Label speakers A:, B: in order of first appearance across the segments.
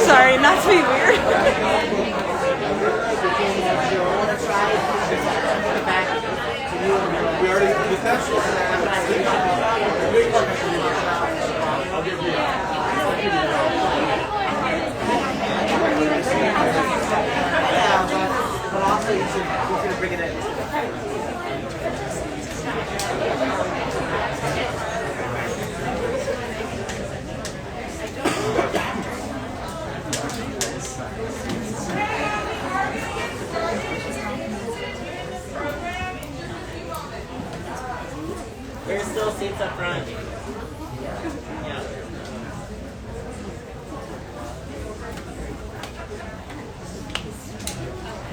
A: Sorry, not to be weird.
B: But also you should go to bring it in. There's still seats up front. Yeah.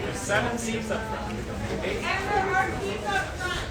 C: There's 7 seats up front. 8.
D: And there are seats up front.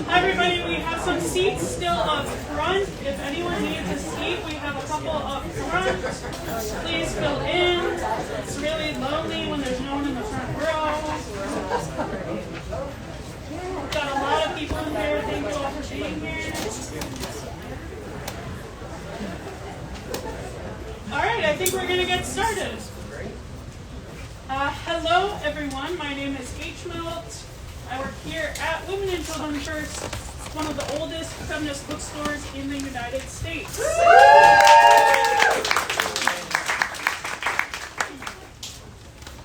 D: Hi everybody, we have some seats still up front. If anyone needs a seat, we have a couple up front. Please fill in. It's really lonely when there's no one in the front row. We've got a lot of people in here. Thank you all for being here. Alright, I think we're going to get started. Hello everyone, my name is H. Melt. I work here at Women and Children First, one of the oldest feminist bookstores in the United States.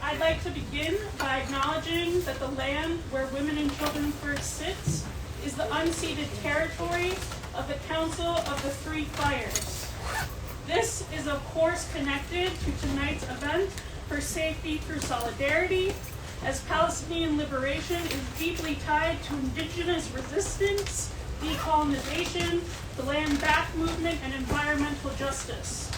D: I'd like to begin by acknowledging that the land where Women and Children First sits is the unceded territory of the Council of the Three Fires. This is of course connected to tonight's event for Safety Through Solidarity, as Palestinian liberation is deeply tied to indigenous resistance, decolonization, the land back movement, and environmental justice.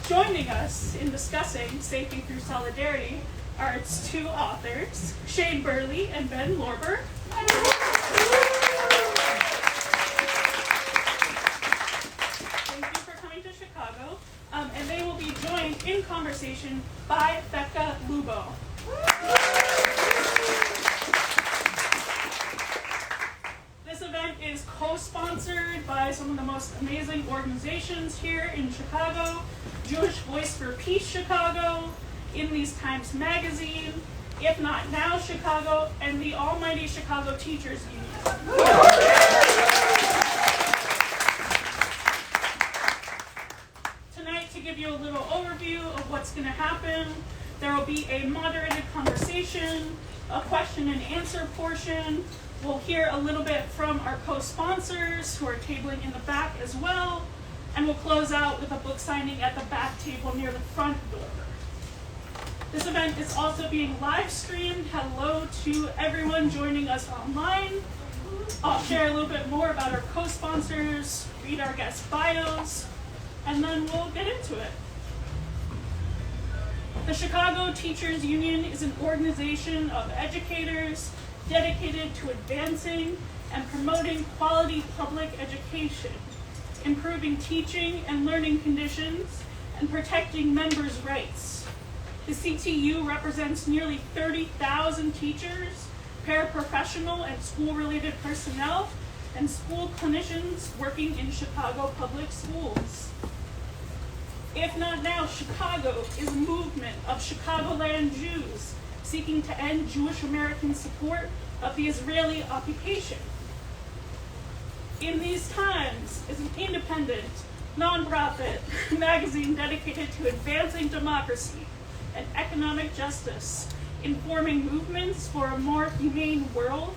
D: Joining us in discussing Safety Through Solidarity are its two authors, Burley Ben Lorber. Thank you for coming to Chicago. And they will be joined in conversation by Becca Lubo. This event is co-sponsored by some of the most amazing organizations here in Chicago: Jewish Voice for Peace Chicago, In These Times Magazine, If Not Now Chicago, and the almighty Chicago Teachers Union. Tonight, to give you a little overview of what's going to happen, there will be a moderated conversation, a question and answer portion. We'll hear a little bit from our co-sponsors who are tabling in the back as well, and we'll close out with a book signing at the back table near the front door. This event is also being live streamed. Hello to everyone joining us online. I'll share a little bit more about our co-sponsors, read our guest bios, and then we'll get into it. The Chicago Teachers Union is an organization of educators dedicated to advancing and promoting quality public education, improving teaching and learning conditions, and protecting members' rights. The CTU represents nearly 30,000 teachers, paraprofessional and school-related personnel, and school clinicians working in Chicago public schools. If not now, Chicago is a movement of Chicagoland Jews seeking to end Jewish American support of the Israeli occupation. In These Times is an independent, nonprofit magazine dedicated to advancing democracy and economic justice, informing movements for a more humane world,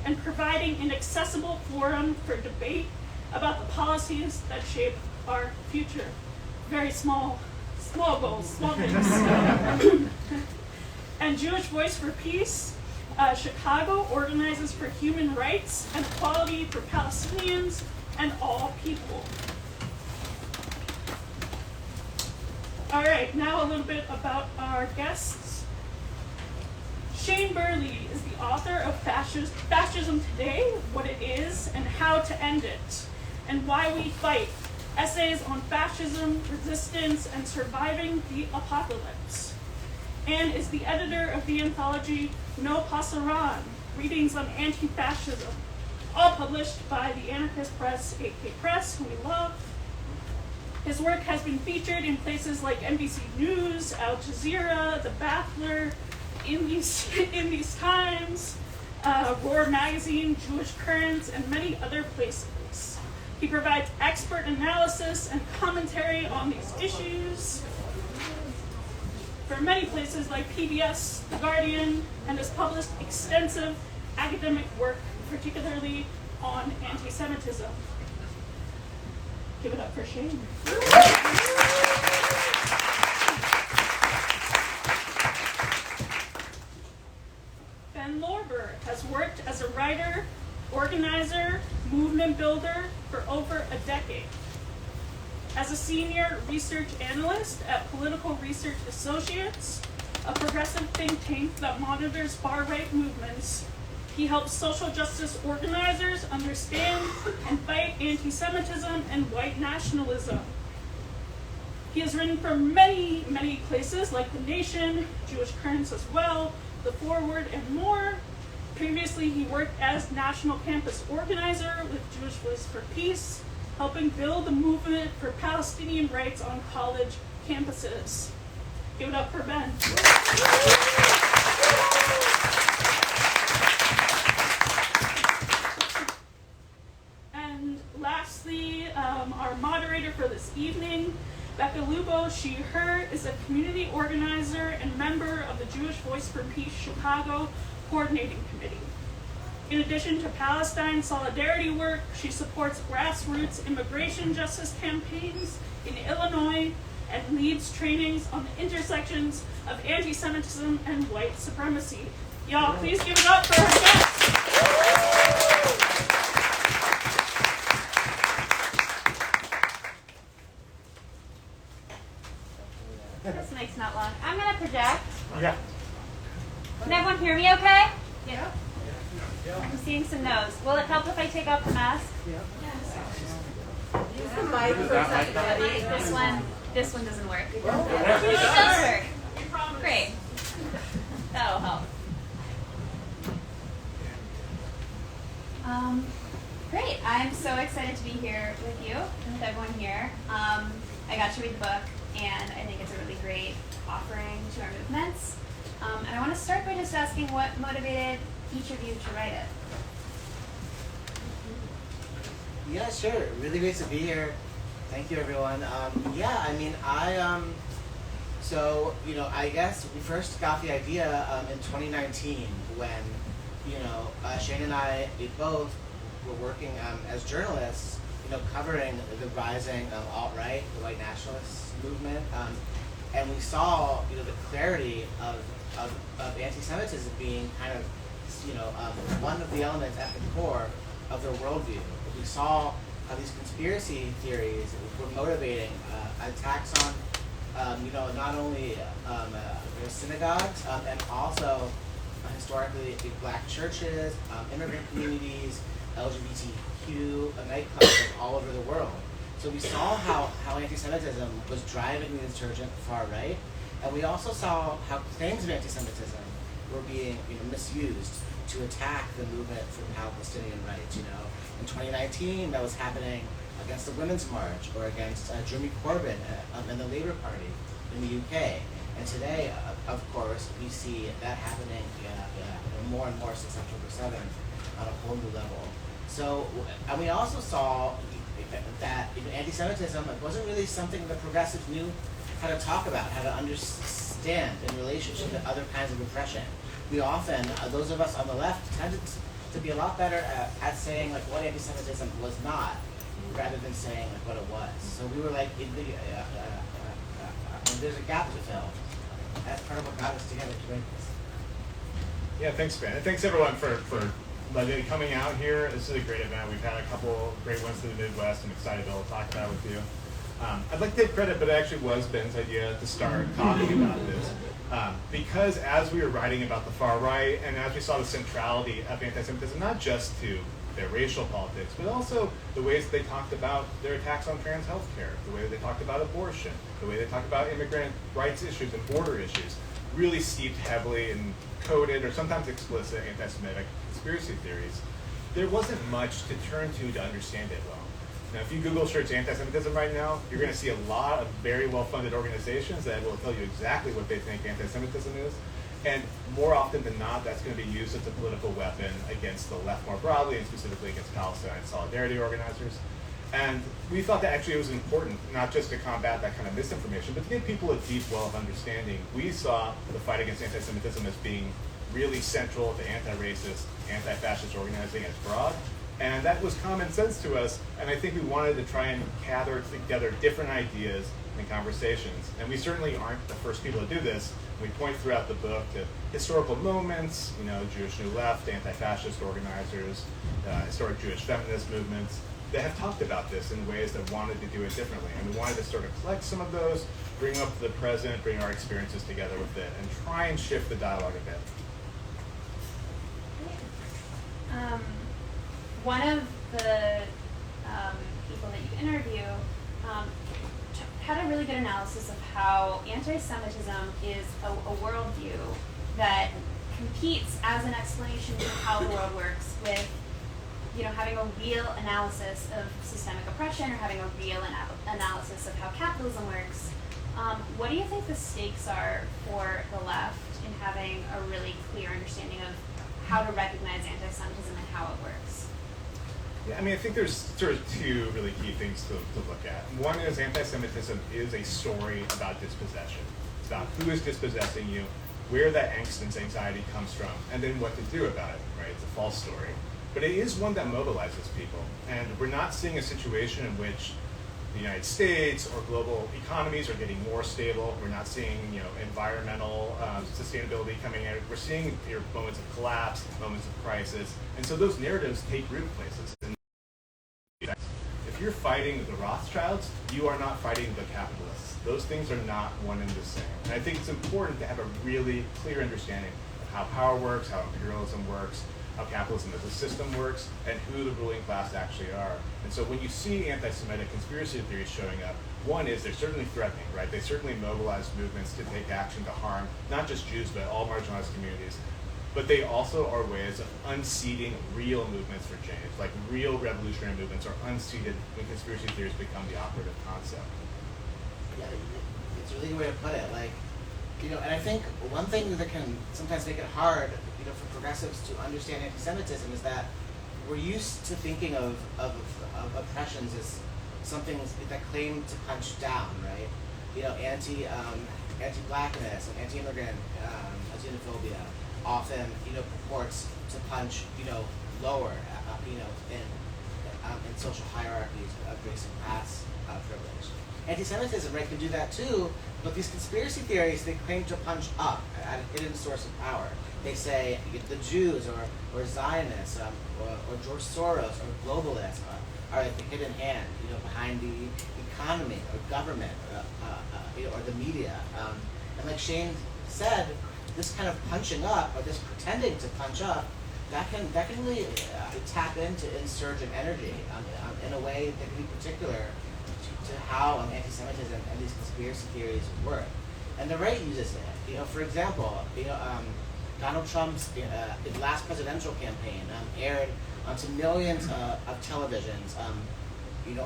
D: and providing an accessible forum for debate about the policies that shape our future. Very small goals, small things. And Jewish Voice for Peace, Chicago organizes for human rights and equality for Palestinians and all people. All right, now a little bit about our guests. Shane Burley is the author of Fascism Today, What It Is and How to End It, and Why We Fight, Essays on Fascism, Resistance, and Surviving the Apocalypse, and is the editor of the anthology No Pasaran, Readings on Anti-Fascism, all published by the anarchist press, AK Press, who we love. His work has been featured in places like NBC News, Al Jazeera, The Baffler, In These Times, Roar Magazine, Jewish Currents, and many other places. He provides expert analysis and commentary on these issues for many places like PBS, The Guardian, and has published extensive academic work, particularly on anti-Semitism. Give it up for Shane. Ben Lorber has worked as a writer, organizer, movement builder for over a decade. As a senior research analyst at Political Research Associates, a progressive think tank that monitors far-right movements, he helps social justice organizers understand and fight anti-Semitism and white nationalism. He has written for many, many places like The Nation, Jewish Currents as well, The Forward, and more. Previously, he worked as national campus organizer with Jewish Voice for Peace, helping build the movement for Palestinian rights on college campuses. Give it up for Ben. And lastly, our moderator for this evening, Becca Lubo, she, her, is a community organizer and member of the Jewish Voice for Peace Chicago Coordinating Committee. In addition to Palestine solidarity work, she supports grassroots immigration justice campaigns in Illinois and leads trainings on the intersections of anti-Semitism and white supremacy. Y'all, please give it up for her guest.
A: This mic's not long. I'm going to project.
C: Yeah.
A: Can everyone hear me okay? Yeah. I'm seeing some no's. Will it help if I take off the mask?
B: Use the mic for a second.
A: This one doesn't work. It does work. Great. That'll help. Great. I'm so excited to be here with you and with everyone here. I got to read the book, and I think it's a really great offering to our movements. And I want to start by just asking what motivated each of you to write it.
E: Yeah, sure. Really great to be here. Thank you, everyone. I guess we first got the idea in 2019 when, Shane and I, we both were working as journalists, covering the rising alt-right, the white nationalist movement, and we saw, the clarity of anti-Semitism being kind of, one of the elements at the core of their worldview. We saw how these conspiracy theories were motivating attacks on, not only synagogues and also historically black churches, immigrant communities, LGBTQ nightclubs all over the world. So we saw how anti-Semitism was driving the insurgent far right, And we also saw how claims of anti-Semitism were being misused to attack the movement for Palestinian rights. In 2019, that was happening against the Women's March or against Jeremy Corbyn and the Labour Party in the UK. And today, of course, we see that happening more and more since October 7th on a whole new level. So, and we also saw that anti-Semitism wasn't really something that progressives knew how to talk about, how to understand in relationship to other kinds of oppression. We often, those of us on the left, tended to be a lot better at saying like what anti-Semitism was not, rather than saying like what it was. So we were like, there's a gap to fill. That's part of what got us together to make this.
C: Yeah, thanks, Ben. And thanks everyone for coming out here. This is a great event. We've had a couple great ones to the Midwest. I'm excited to be able to talk about it with you. I'd like to take credit, but it actually was Ben's idea to start talking about this. Because as we were writing about the far right, and as we saw the centrality of anti-Semitism, not just to their racial politics, but also the ways they talked about their attacks on trans health care, the way they talked about abortion, the way they talked about immigrant rights issues and border issues, really steeped heavily in coded or sometimes explicit anti-Semitic conspiracy theories. There wasn't much to turn to understand it well. Now, if you Google search anti-Semitism right now, you're going to see a lot of very well-funded organizations that will tell you exactly what they think anti-Semitism is. And more often than not, that's going to be used as a political weapon against the left more broadly, and specifically against Palestine solidarity organizers. And we thought that actually it was important, not just to combat that kind of misinformation, but to give people a deep well of understanding. We saw the fight against anti-Semitism as being really central to anti-racist, anti-fascist organizing as broad. And that was common sense to us, and I think we wanted to try and gather together different ideas and conversations. And we certainly aren't the first people to do this. We point throughout the book to historical moments, Jewish New Left, anti-fascist organizers, historic Jewish feminist movements that have talked about this in ways that wanted to do it differently. And we wanted to sort of collect some of those, bring them up to the present, bring our experiences together with it, and try and shift the dialogue a bit.
A: One of the people that you interview had a really good analysis of how anti-Semitism is a worldview that competes as an explanation for how the world works with, having a real analysis of systemic oppression or having a real analysis of how capitalism works. What do you think the stakes are for the left in having a really clear understanding of how to recognize anti-Semitism and how it works?
C: Yeah, I think there's sort of two really key things to look at. One is anti-Semitism is a story about dispossession. It's about who is dispossessing you, where that angst and anxiety comes from, and then what to do about it, right? It's a false story. But it is one that mobilizes people. And we're not seeing a situation in which the United States or global economies are getting more stable. We're not seeing, environmental sustainability coming in. We're seeing moments of collapse, moments of crisis. And so those narratives take root places. If you're fighting the Rothschilds, you are not fighting the capitalists. Those things are not one and the same. And I think it's important to have a really clear understanding of how power works, how imperialism works, how capitalism as a system works, and who the ruling class actually are. And so when you see anti-Semitic conspiracy theories showing up, one is they're certainly threatening, right? They certainly mobilize movements to take action to harm not just Jews, but all marginalized communities. But they also are ways of unseating real movements for change, like real revolutionary movements are unseated when conspiracy theories become the operative concept.
E: Yeah, it's a really good way to put it. And I think one thing that can sometimes make it hard, for progressives to understand anti-Semitism is that we're used to thinking of oppressions as something that claim to punch down, right? Anti-blackness and anti-immigrant xenophobia often, purports to punch, lower, in social hierarchies of race and class privilege. Anti-Semitism, right, can do that too, but these conspiracy theories, they claim to punch up at a hidden source of power. They say the Jews or Zionists or George Soros or globalists are like the hidden hand, behind the economy or government or the media. And like Shane said, this kind of punching up or this pretending to punch up, that can really tap into insurgent energy in a way that can be particular to how anti-Semitism and these conspiracy theories work. and the right uses it. For example, Donald Trump's last presidential campaign aired onto millions of televisions,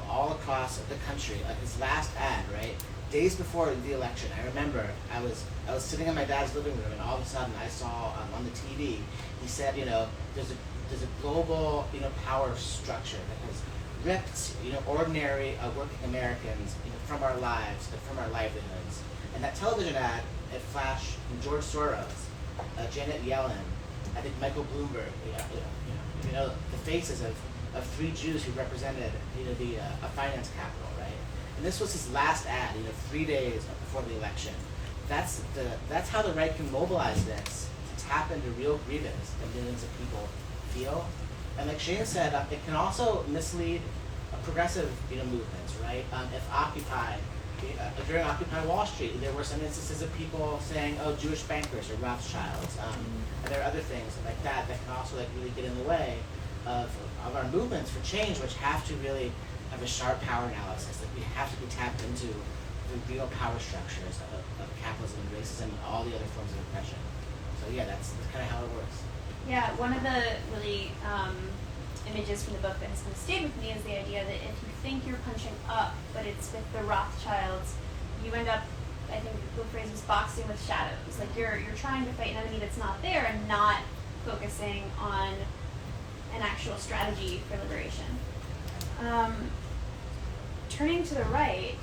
E: all across the country. Like his last ad, right? Days before the election, I remember I was sitting in my dad's living room, and all of a sudden I saw on the TV, he said, there's a global, power structure that has ripped, ordinary working Americans, from our lives and from our livelihoods. And that television ad, it flashed George Soros, Janet Yellen, I think Michael Bloomberg, the faces of three Jews who represented, a finance capital, right? And this was his last ad, 3 days before the election. That's how the right can mobilize this to tap into real grievance that millions of people feel. And like Shane said, it can also mislead progressive, movements, right? If Occupy, during Occupy Wall Street, there were some instances of people saying, "Oh, Jewish bankers or Rothschilds," and there are other things like that that can also really get in the way of our movements for change, which have to really have a sharp power analysis. That we have to be tapped into the real power structures of capitalism and racism and all the other forms of oppression. So yeah, that's kind of how it works.
A: Yeah, one of the really images from the book that has kind of stayed with me is the idea that if you think you're punching up, but it's with the Rothschilds, you end up, I think the phrase was boxing with shadows. Like you're trying to fight an enemy that's not there and not focusing on an actual strategy for liberation. Turning to the right,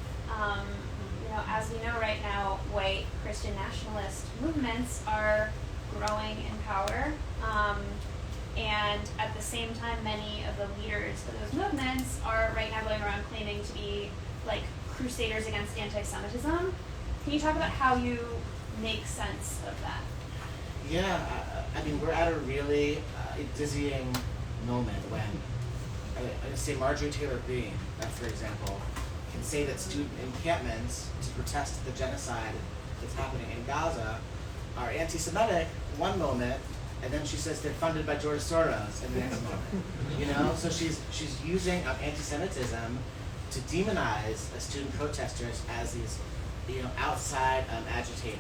A: as we know right now, white Christian nationalist movements are growing in power. And at the same time, many of the leaders of those movements are right now going around claiming to be like crusaders against anti-Semitism. Can you talk about how you make sense of that?
E: Yeah, we're at a really dizzying moment when, I say Marjorie Taylor Greene, for example, can say that student encampments to protest the genocide that's happening in Gaza are anti-Semitic one moment, and then she says they're funded by George Soros in the next moment. So she's using anti-Semitism to demonize student protesters as these, outside agitators,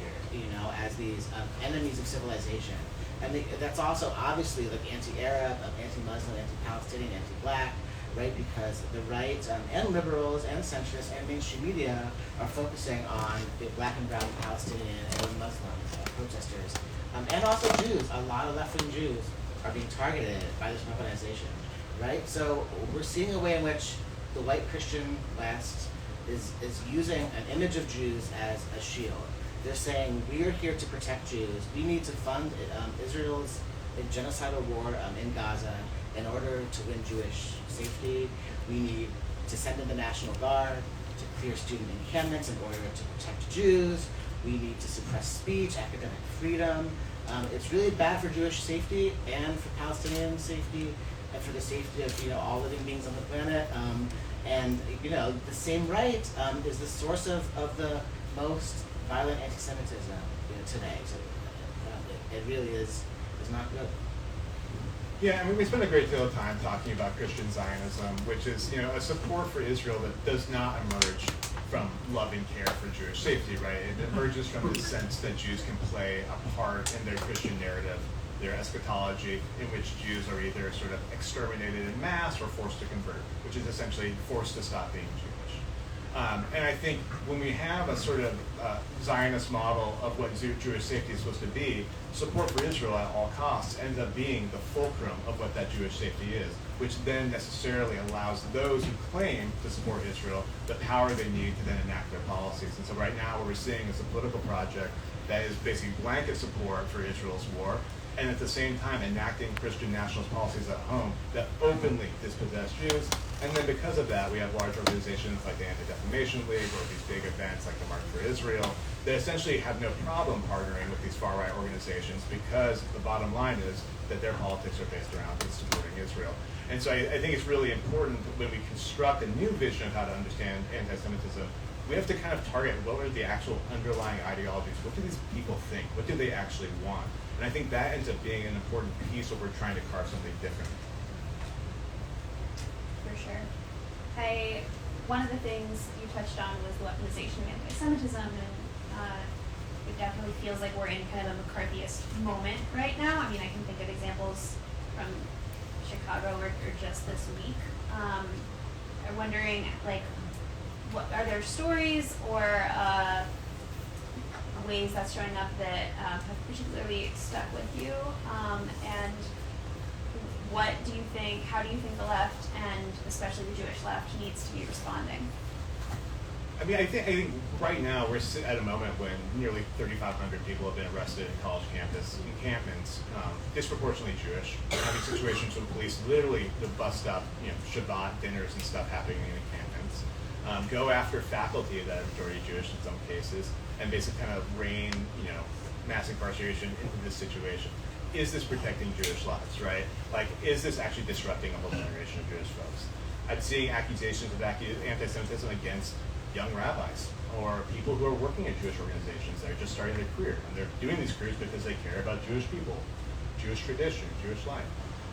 E: as these enemies of civilization. And that's also obviously like anti-Arab, anti-Muslim, anti-Palestinian, anti-Black, right? Because the right and liberals and centrists and mainstream media are focusing on the Black and brown Palestinian and Muslim protesters. And also Jews. A lot of left-wing Jews are being targeted by this weaponization, right? So we're seeing a way in which the white Christian West is using an image of Jews as a shield. They're saying, we are here to protect Jews. We need to fund Israel's genocidal war in Gaza in order to win Jewish safety. We need to send in the National Guard to clear student encampments in order to protect Jews. We need to suppress speech, academic freedom. It's really bad for Jewish safety and for Palestinian safety and for the safety of all living beings on the planet. And the same right is the source of the most violent anti-Semitism today. So it really is not good.
C: Yeah, we spend a great deal of time talking about Christian Zionism, which is a support for Israel that does not emerge from loving care for Jewish safety, right? It emerges from the sense that Jews can play a part in their Christian narrative, their eschatology, in which Jews are either sort of exterminated in mass or forced to convert, which is essentially forced to stop being Jewish. And I think when we have a sort of Zionist model of what Jewish safety is supposed to be, support for Israel at all costs ends up being the fulcrum of what that Jewish safety is, which then necessarily allows those who claim to support Israel the power they need to then enact their policies. And so right now what we're seeing is a political project that is basically blanket support for Israel's war, and at the same time enacting Christian nationalist policies at home that openly dispossess Jews. And then because of that, we have large organizations like the Anti-Defamation League or these big events like the March for Israel that essentially have no problem partnering with these far-right organizations because the bottom line is that their politics are based around supporting Israel. And so I think it's really important when we construct a new vision of how to understand anti-Semitism, we have to kind of target what are the actual underlying ideologies. What do these people think? What do they actually want? And I think that ends up being an important piece of we're trying to carve something different.
A: For sure. One of the things you touched on was the weaponization of anti-Semitism, and it definitely feels like we're in kind of a McCarthyist moment right now. I mean, I can think of examples from Chicago or just this week. I'm wondering, like, what are there stories or ways that's showing up that have particularly stuck with you? And what do you think, how do you think the left, and especially the Jewish left, needs to be responding?
C: I mean, I think right now we're at a moment when nearly 3,500 people have been arrested in college campus encampments, disproportionately Jewish, having situations where police literally bust up, Shabbat dinners and stuff happening in encampments, go after faculty that are majority Jewish in some cases, and basically kind of rain, mass incarceration into this situation. Is this protecting Jewish lives, right? Like, is this actually disrupting a whole generation of Jewish folks? I'm seeing accusations of anti-Semitism against young rabbis or people who are working in Jewish organizations that are just starting their career. And they're doing these careers because they care about Jewish people, Jewish tradition, Jewish life.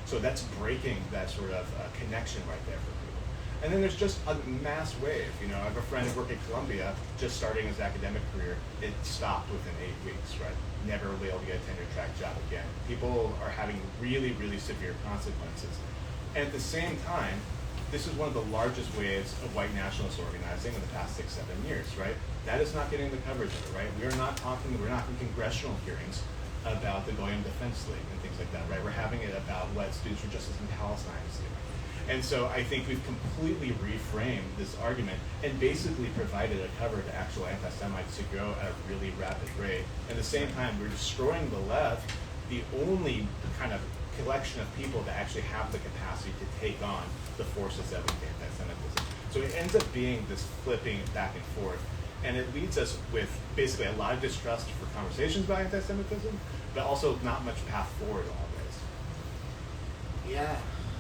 C: So that's breaking that sort of connection right there for people. And then there's just a mass wave. I have a friend who worked at Columbia, just starting his academic career. It stopped within 8 weeks, right? Never will be able to get a tenure track job again. People are having really, really severe consequences. And at the same time, this is one of the largest waves of white nationalist organizing in the past 6-7 years, right? That is not getting the coverage of it, right? We're not in congressional hearings about the Goyim Defense League and things like that, right? We're having it about what Students for Justice in Palestine is doing. And so I think we've completely reframed this argument and basically provided a cover to actual anti-Semites to grow at a really rapid rate. At the same time, we're destroying the left, the only kind of collection of people that actually have the capacity to take on the forces that lead to anti-Semitism. So it ends up being this flipping back and forth, and it leads us with basically a lot of distrust for conversations about anti-Semitism, but also not much path forward always.
E: Yeah,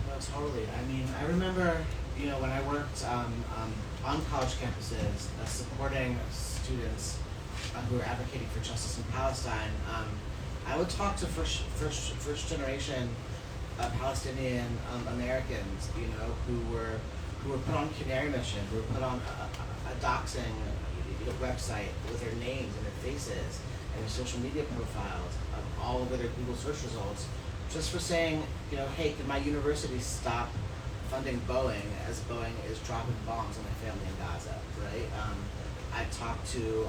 E: no, totally. I mean, I remember, when I worked on college campuses supporting students who were advocating for justice in Palestine. I would talk to first generation Palestinian Americans, who were put on Canary Mission, who were put on a doxing website with their names and their faces and their social media profiles all over their Google search results, just for saying, hey, can my university stop funding Boeing as Boeing is dropping bombs on my family in Gaza, right? I talked to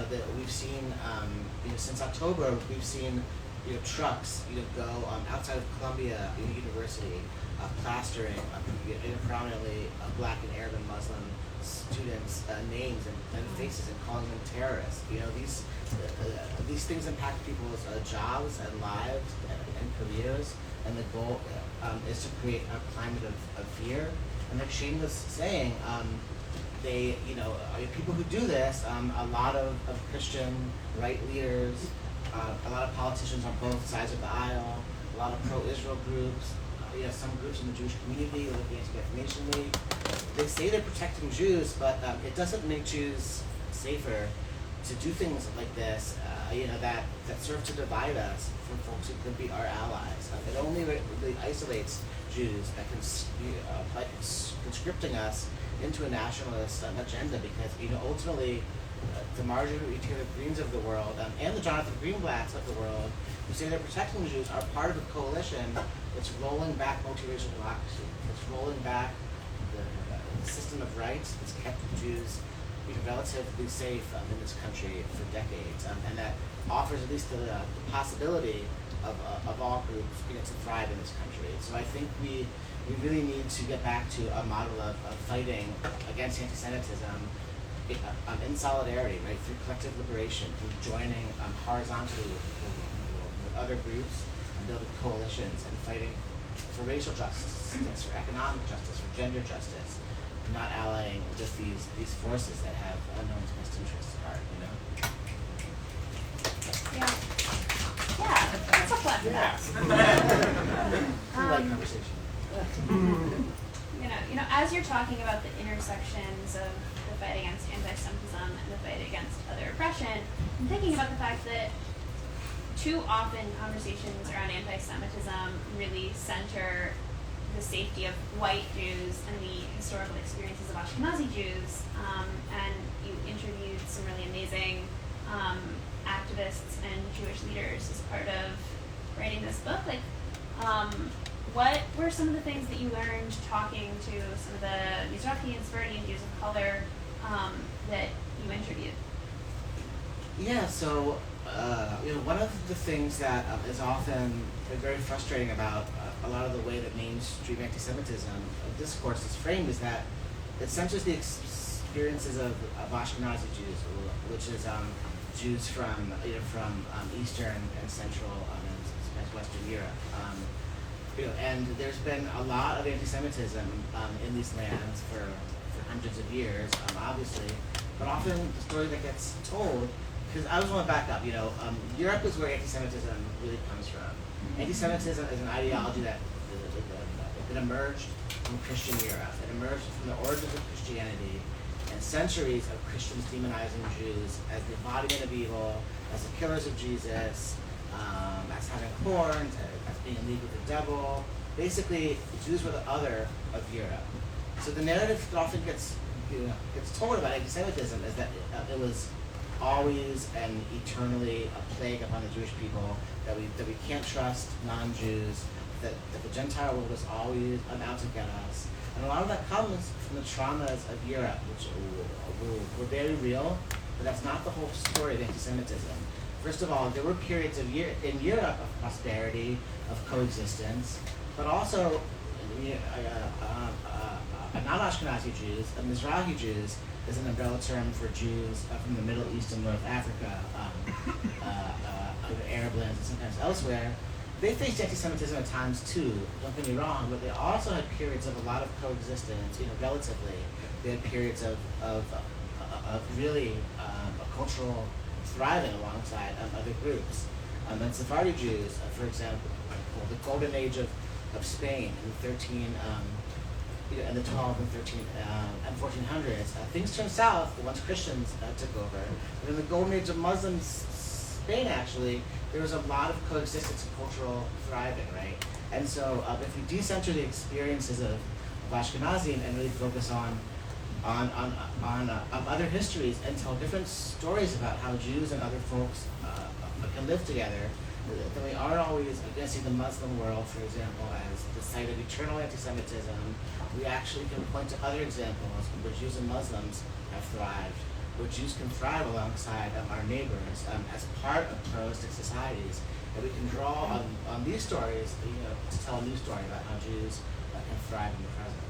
E: that we've seen, since October, we've seen, trucks, go outside of Columbia University, plastering prominently Black and Arab and Muslim students' names and faces and calling them terrorists. These things impact people's jobs and lives and careers, and the goal is to create a climate of fear. And like Shane was saying, people who do this, a lot of Christian right leaders, a lot of politicians on both sides of the aisle, a lot of pro-Israel groups, some groups in the Jewish community, like the Anti-Defamation League, they say they're protecting Jews, but it doesn't make Jews safer to do things like this, that serve to divide us from folks who could be our allies. It only really isolates Jews by conscripting us into a nationalist agenda, because ultimately the Marjorie Taylor Greens of the world and the Jonathan Greenblatts of the world, who say they're protecting Jews, are part of a coalition that's rolling back multiracial democracy. It's rolling back the system of rights that's kept Jews relatively safe in this country for decades, and that offers at least the possibility of all groups to thrive in this country. So I think we really need to get back to a model of fighting against anti-Semitism in solidarity, right, through collective liberation, through joining horizontally with other groups and building coalitions and fighting for racial justice, for economic justice, for gender justice, not allying with these forces that have no one's best interests at heart,
A: Yeah, that's a fun
E: Light conversation.
A: As you're talking about the intersections of the fight against anti-Semitism and the fight against other oppression, I'm thinking about the fact that too often conversations around anti-Semitism really center the safety of white Jews and the historical experiences of Ashkenazi Jews, and you interviewed some really amazing activists and Jewish leaders as part of writing this book. Like, what were some of the things that you learned talking to some of the Mizrahi and Sephardi and Jews of color that you interviewed?
E: Yeah, so one of the things that is often very frustrating about a lot of the way that mainstream anti-Semitism discourse is framed is that it centers the experiences of Ashkenazi Jews, which is Jews from Eastern and Central and Western Europe. And there's been a lot of anti-Semitism in these lands for hundreds of years, obviously, but often the story that gets told, because I just want to back up, Europe is where anti-Semitism really comes from. Anti-Semitism is an ideology that emerged from Christian Europe. It emerged from the origins of Christianity and centuries of Christians demonizing Jews as the embodiment of evil, as the killers of Jesus, as having horns, as being in league with the devil. Basically, the Jews were the other of Europe. So the narrative that often gets told about anti-Semitism is that it was always and eternally a plague upon the Jewish people, that we can't trust non-Jews, that the Gentile world is always out to get us. And a lot of that comes from the traumas of Europe, which were very real, but that's not the whole story of anti-Semitism. First of all, there were periods in Europe of prosperity, of coexistence, but also non-Ashkenazi Jews, Mizrahi Jews, is an umbrella term for Jews from the Middle East and North Africa, Arab lands, and sometimes elsewhere. They faced anti-Semitism at times too, don't get me wrong, but they also had periods of a lot of coexistence, relatively. They had periods of really a cultural thriving alongside other groups. And Sephardi Jews, for example, the golden age of Spain in in the 12 and 13 and 1400s, things turned south once Christians took over. But in the golden age of Muslim Spain, actually, there was a lot of coexistence and cultural thriving, right? And so if we decenter the experiences of Ashkenazi and really focus on other histories and tell different stories about how Jews and other folks can live together, then we aren't always going to see the Muslim world, for example, as the site of eternal anti-Semitism. We actually can point to other examples where Jews and Muslims have thrived, where Jews can thrive alongside our neighbors as part of pluralistic societies. And we can draw on these stories, to tell a new story about how Jews can thrive in the present.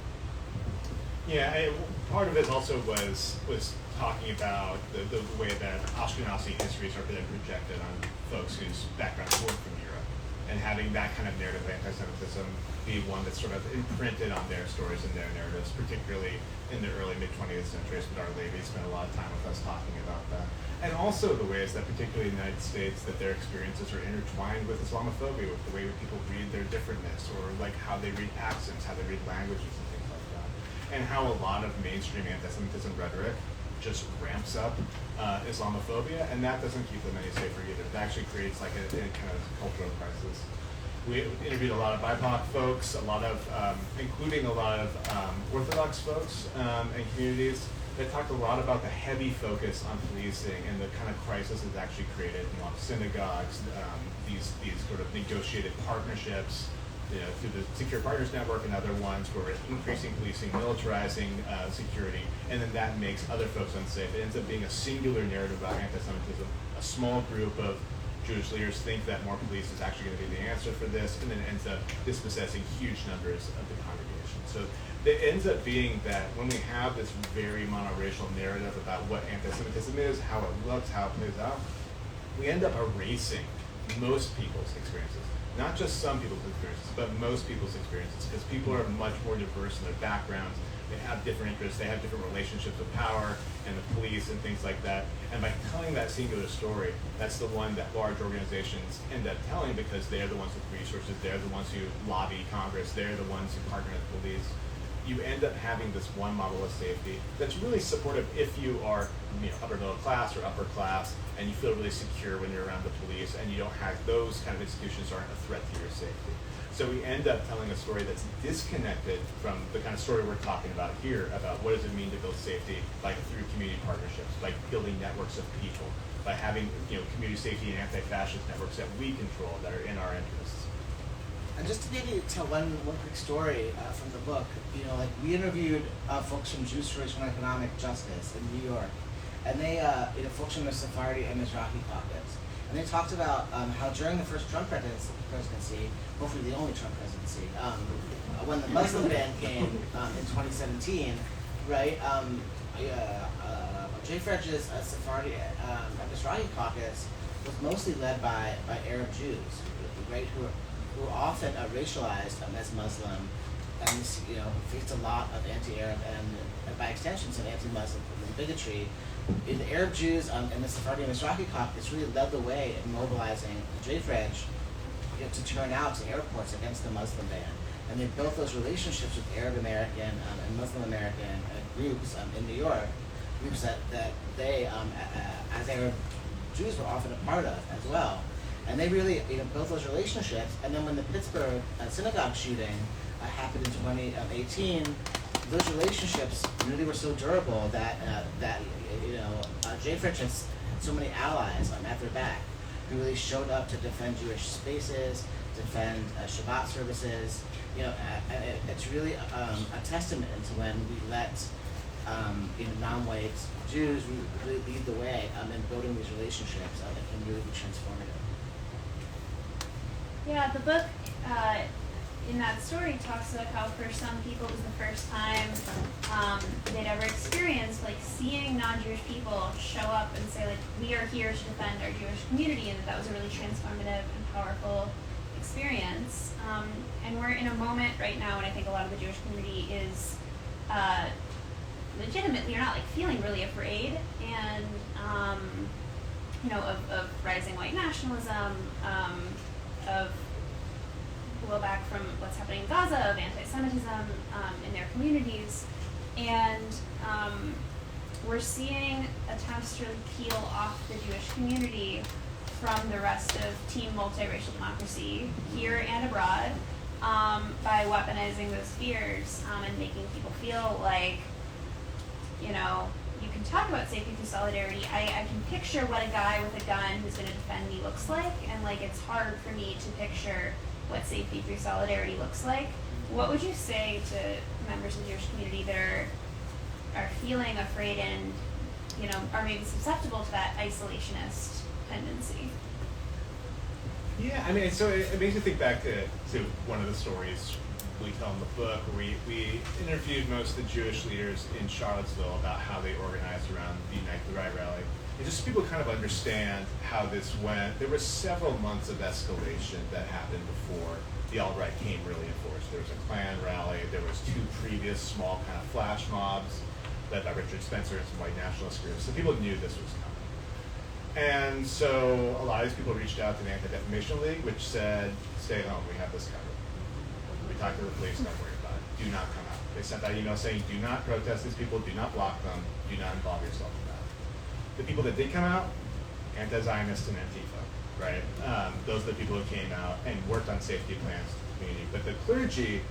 C: Yeah, part of it also was talking about the way that Ashkenazi histories are then projected on folks whose backgrounds weren't from Europe, and having that kind of narrative of anti-Semitism be one that's sort of imprinted on their stories and their narratives, particularly in the early mid-20th century. Smadar Levy spent a lot of time with us talking about that. And also the ways that, particularly in the United States, that their experiences are intertwined with Islamophobia, with the way people read their differentness, or like how they read accents, how they read languages, and things like that. And how a lot of mainstream anti-Semitism rhetoric just ramps up Islamophobia, and that doesn't keep them any safer either. It actually creates like a kind of cultural crisis. We interviewed a lot of BIPOC folks, including a lot of Orthodox folks and communities that talked a lot about the heavy focus on policing and the kind of crisis it's actually created in a lot of synagogues, these sort of negotiated partnerships, through the Secure Partners Network and other ones where we're increasing policing, militarizing security, and then that makes other folks unsafe. It ends up being a singular narrative about anti-Semitism. A small group of Jewish leaders think that more police is actually going to be the answer for this, and then it ends up dispossessing huge numbers of the congregation. So it ends up being that when we have this very monoracial narrative about what anti-Semitism is, how it looks, how it plays out, we end up erasing most people's experiences. Not just some people's experiences, but most people's experiences, because people are much more diverse in their backgrounds. They have different interests, they have different relationships with power and the police and things like that. And by telling that singular story, that's the one that large organizations end up telling, because they're the ones with resources, they're the ones who lobby Congress, they're the ones who partner with police. you end up having this one model of safety that's really supportive if you are, upper middle class or upper class, and you feel really secure when you're around the police, and you don't have those kind of institutions aren't a threat to your safety. So we end up telling a story that's disconnected from the kind of story we're talking about here about what does it mean to build safety, like through community partnerships, by building networks of people, by having community safety and anti-fascist networks that we control that are in our interests.
E: And just to maybe tell one quick story from the book, we interviewed folks from Jews for Racial and Economic Justice in New York, and they, folks from the Sephardi and Mizrahi caucus, and they talked about how during the first Trump presidency, hopefully the only Trump presidency, when the Muslim ban came in 2017, right? Jay Fredge's Sephardi and Mizrahi caucus was mostly led by Arab Jews, right? Who are often racialized as Muslim, and faced a lot of anti-Arab and by extension some anti-Muslim bigotry. The Arab Jews and the Sephardi and Mizrahi caucus really led the way in mobilizing Jay Fredge to turn out to airports against the Muslim ban. And they built those relationships with Arab American and Muslim American groups in New York, groups that they, as Arab Jews, were often a part of as well. And they really built those relationships. And then when the Pittsburgh synagogue shooting happened in 2018, those relationships really were so durable that Jay Fredge had so many allies at their back who really showed up to defend Jewish spaces, defend Shabbat services. And it's really a testament to when we let non-white Jews really lead the way in building these relationships that can really be transformative.
A: Yeah, the book in that story talks about how for some people it was the first time they'd ever experienced seeing non-Jewish people show up and say we are here to defend our Jewish community, and that was a really transformative and powerful experience. And we're in a moment right now when I think a lot of the Jewish community is legitimately, you're not feeling really afraid, and of rising white nationalism, of blowback from what's happening in Gaza, of antisemitism in their communities, and we're seeing attempts to peel off the Jewish community from the rest of team multiracial democracy here and abroad by weaponizing those fears and making people feel like, you can talk about safety through solidarity. I can picture what a guy with a gun who's going to defend me looks like, and it's hard for me to picture what safety through solidarity looks like. What would you say to members of the Jewish community that are feeling afraid and are maybe susceptible to that isolationist tendency?
C: Yeah, so it makes me think back to one of the stories we tell in the book, where we interviewed most of the Jewish leaders in Charlottesville about how they organized around the Unite the Right rally. And just so people kind of understand how this went, there were several months of escalation that happened before the alt-right came really in force. There was a Klan rally, there was 2 previous small kind of flash mobs led by Richard Spencer and some white nationalist groups, so people knew this was coming. And so a lot of these people reached out to the Anti-Defamation League, which said, stay home, we have this covered. We talked to the police, don't worry about it. Do not come out. They sent out email saying, do not protest these people, do not block them, do not involve yourself in that. The people that did come out, anti-Zionist and Antifa, right? Those are the people who came out and worked on safety plans to the community. But the clergy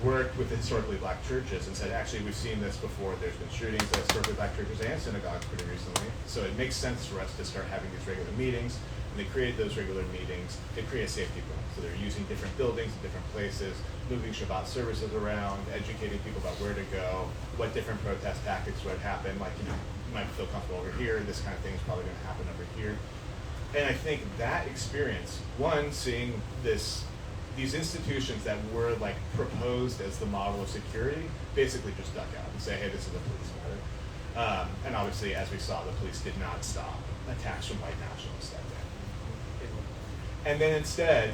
C: worked with historically black churches and said, actually, we've seen this before. There's been shootings at historically black churches and synagogues pretty recently. So it makes sense for us to start having these regular meetings. And they created those regular meetings to create a safety plan. So they're using different buildings in different places, moving Shabbat services around, educating people about where to go, what different protest tactics would happen. You might feel comfortable over here. This kind of thing is probably going to happen over here. And I think that experience, one, seeing these institutions that were proposed as the model of security, basically just duck out and say, hey, this is a police matter. And obviously, as we saw, the police did not stop attacks from white nationalists that day. And then instead,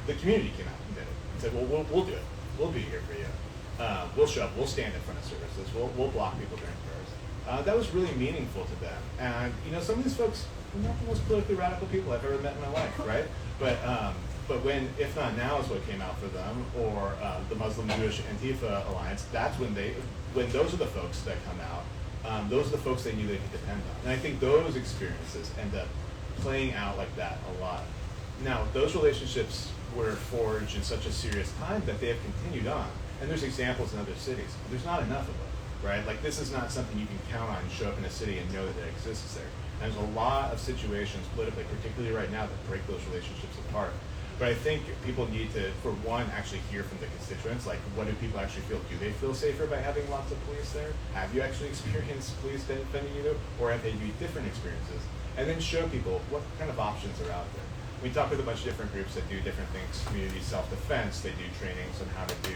C: the community came out and did it and said, well, we'll do it. We'll be here for you. We'll show up. We'll stand in front of services. We'll block people during prayers. That was really meaningful to them. And some of these folks are not the most politically radical people I've ever met in my life, right? But But when If Not Now is what came out for them, or the Muslim Jewish Antifa Alliance, that's when those are the folks that come out. Those are the folks they knew they could depend on. And I think those experiences end up playing out like that a lot. Now, those relationships were forged in such a serious time that they have continued on. And there's examples in other cities, but there's not enough of them, right? Like, this is not something you can count on and show up in a city and know that it exists there. And there's a lot of situations politically, particularly right now, that break those relationships apart. But I think people need to, for one, actually hear from the constituents, like, what do people actually feel? Do they feel safer by having lots of police there? Have you actually experienced police defending you, or have they had different experiences? And then show people what kind of options are out there. We talk with a bunch of different groups that do different things, community self-defense, they do trainings on how to do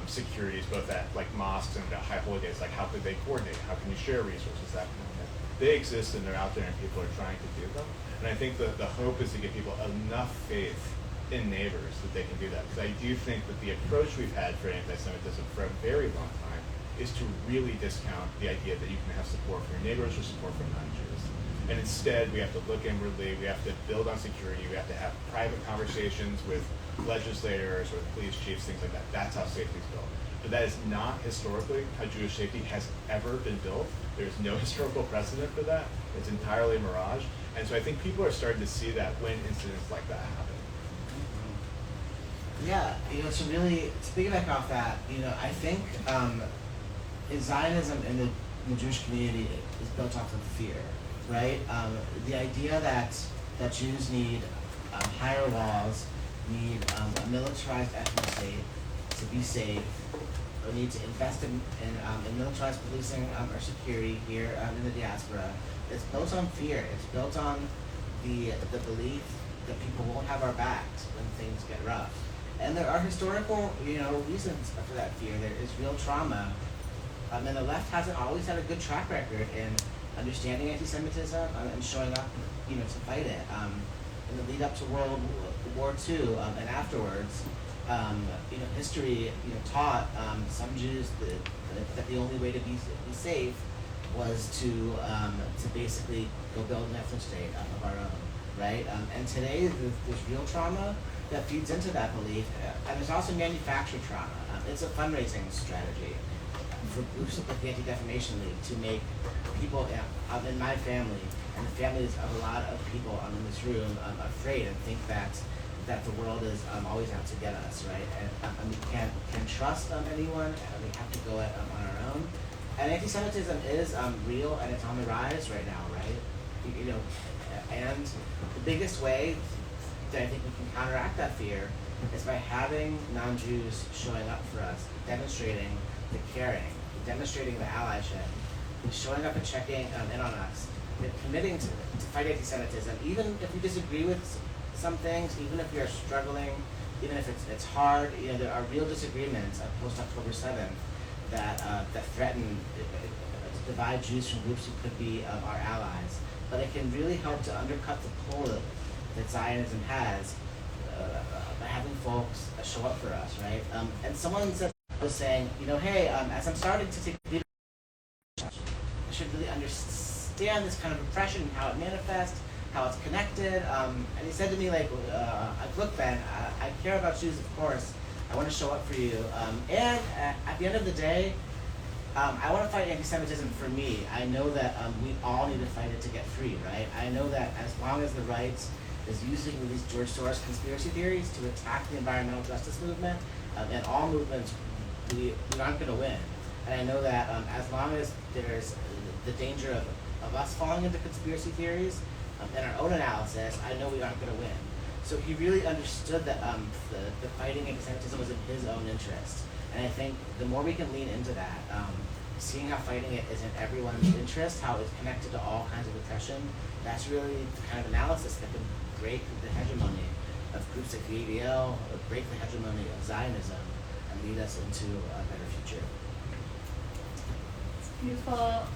C: securities, both at like mosques and at high holy days, like how could they coordinate, how can you share resources, that kind of thing. They exist and they're out there and people are trying to do them. And I think the hope is to give people enough faith in neighbors that they can do that. Because I do think that the approach we've had for anti-Semitism for a very long time is to really discount the idea that you can have support from your neighbors or support from non-Jews. And instead, we have to look inwardly, we have to build on security, we have to have private conversations with legislators or police chiefs, things like that. That's how safety is built. But that is not historically how Jewish safety has ever been built. There's no historical precedent for that. It's entirely a mirage. And so I think people are starting to see that when incidents like that happen.
E: Yeah, to piggyback off that, I think Zionism in the Jewish community is built off of fear, right? The idea that Jews need higher walls, need a militarized ethnic state to be safe, or need to invest in militarized policing or security here in the diaspora. It's built on fear. It's built on the belief that people won't have our backs when things get rough. And there are historical, reasons for that fear. There is real trauma. And the left hasn't always had a good track record in understanding anti-Semitism and showing up, to fight it. In the lead up to World War II and afterwards, history, taught some Jews that the only way to be safe was to basically go build an ethnic state of our own, right? And today there's real trauma that feeds into that belief, and there's also manufactured trauma. It's a fundraising strategy for groups like the Anti-Defamation League to make people in my family and the families of a lot of people in this room afraid and think that the world is always out to get us, right? And we can't trust anyone, and we have to go it on our own. And anti-Semitism is real, and it's on the rise right now, right? And the biggest way that I think we can counteract that fear is by having non-Jews showing up for us, demonstrating the caring, demonstrating the allyship, showing up and checking in on us, committing to fight anti-Semitism, even if we disagree with some things, even if we are struggling, even if it's hard. There are real disagreements post-October 7th that threaten to divide Jews from groups who could be our allies. But it can really help to undercut the pull that Zionism has by having folks show up for us, right? And someone was saying, hey, as I'm starting to take leadership, I should really understand this kind of oppression, how it manifests, how it's connected. And he said to me, look, Ben, I care about Jews, of course. I want to show up for you. And at the end of the day, I want to fight anti-Semitism for me. I know that we all need to fight it to get free, right? I know that as long as the right is using these George Soros conspiracy theories to attack the environmental justice movement and all movements, we aren't going to win. And I know that as long as there's the danger of us falling into conspiracy theories and our own analysis, I know we aren't going to win. So he really understood that the fighting anti-Semitism was in his own interest. And I think the more we can lean into that, seeing how fighting it is in everyone's interest, how it's connected to all kinds of oppression, that's really the kind of analysis that can break the hegemony of groups like the ADL, break the hegemony of Zionism, and lead us into a better future.
A: It's a beautiful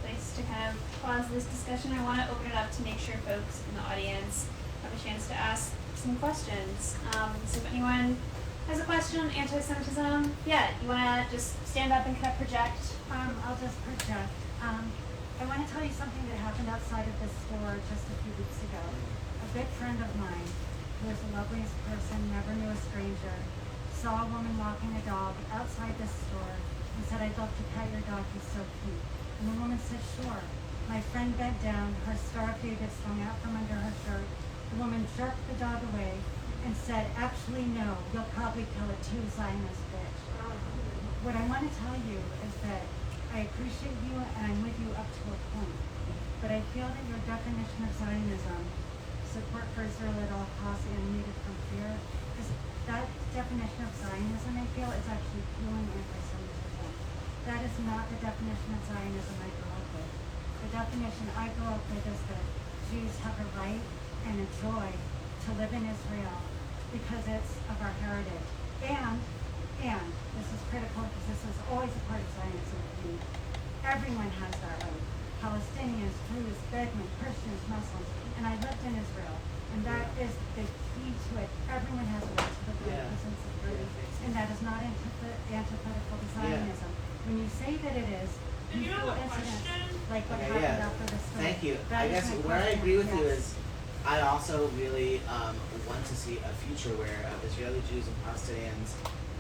A: place to kind of pause this discussion. I want to open it up to make sure folks in the audience have a chance to ask some questions. So if anyone has a question on anti-Semitism, you want to just stand up and kind of project?
F: I'll just project. I want to tell you something that happened outside of this store just a few weeks ago. A good friend of mine who is the loveliest person, never knew a stranger, saw a woman walking a dog outside this store and said, "I'd love to pet your dog, he's so cute." And the woman said, "Sure." My friend bent down, her Star of David swung out from under her shirt. The woman jerked the dog away and said, "Actually, no, you'll probably kill it too, Zionist bitch." What I want to tell you is that I appreciate you and I'm with you up to a point. But I feel that your definition of Zionism, support for Israel at all costs, animated from fear, is that definition of Zionism, I feel, is actually fueling anti-Semitism. That is not the definition of Zionism I grew up with. The definition I grew up with is that Jews have a right and a joy to live in Israel because it's of our heritage. And this is critical because this is always a part of Zionism for me, everyone has that right. Palestinians, Jews, Bedouins, Christians, Muslims, and I lived in Israel, and that is the key to it. Everyone has a right to live in peace and security, and that is not antithetical to Zionism. When you say that it is,
D: Do you have a
F: incidents
D: question?
F: like what happened after the storm.
E: Thank you.
F: That
E: I
F: is
E: guess
F: my
E: where I
F: question.
E: agree with you
F: Yes.
E: is I also really want to see a future where Israeli Jews and Palestinians,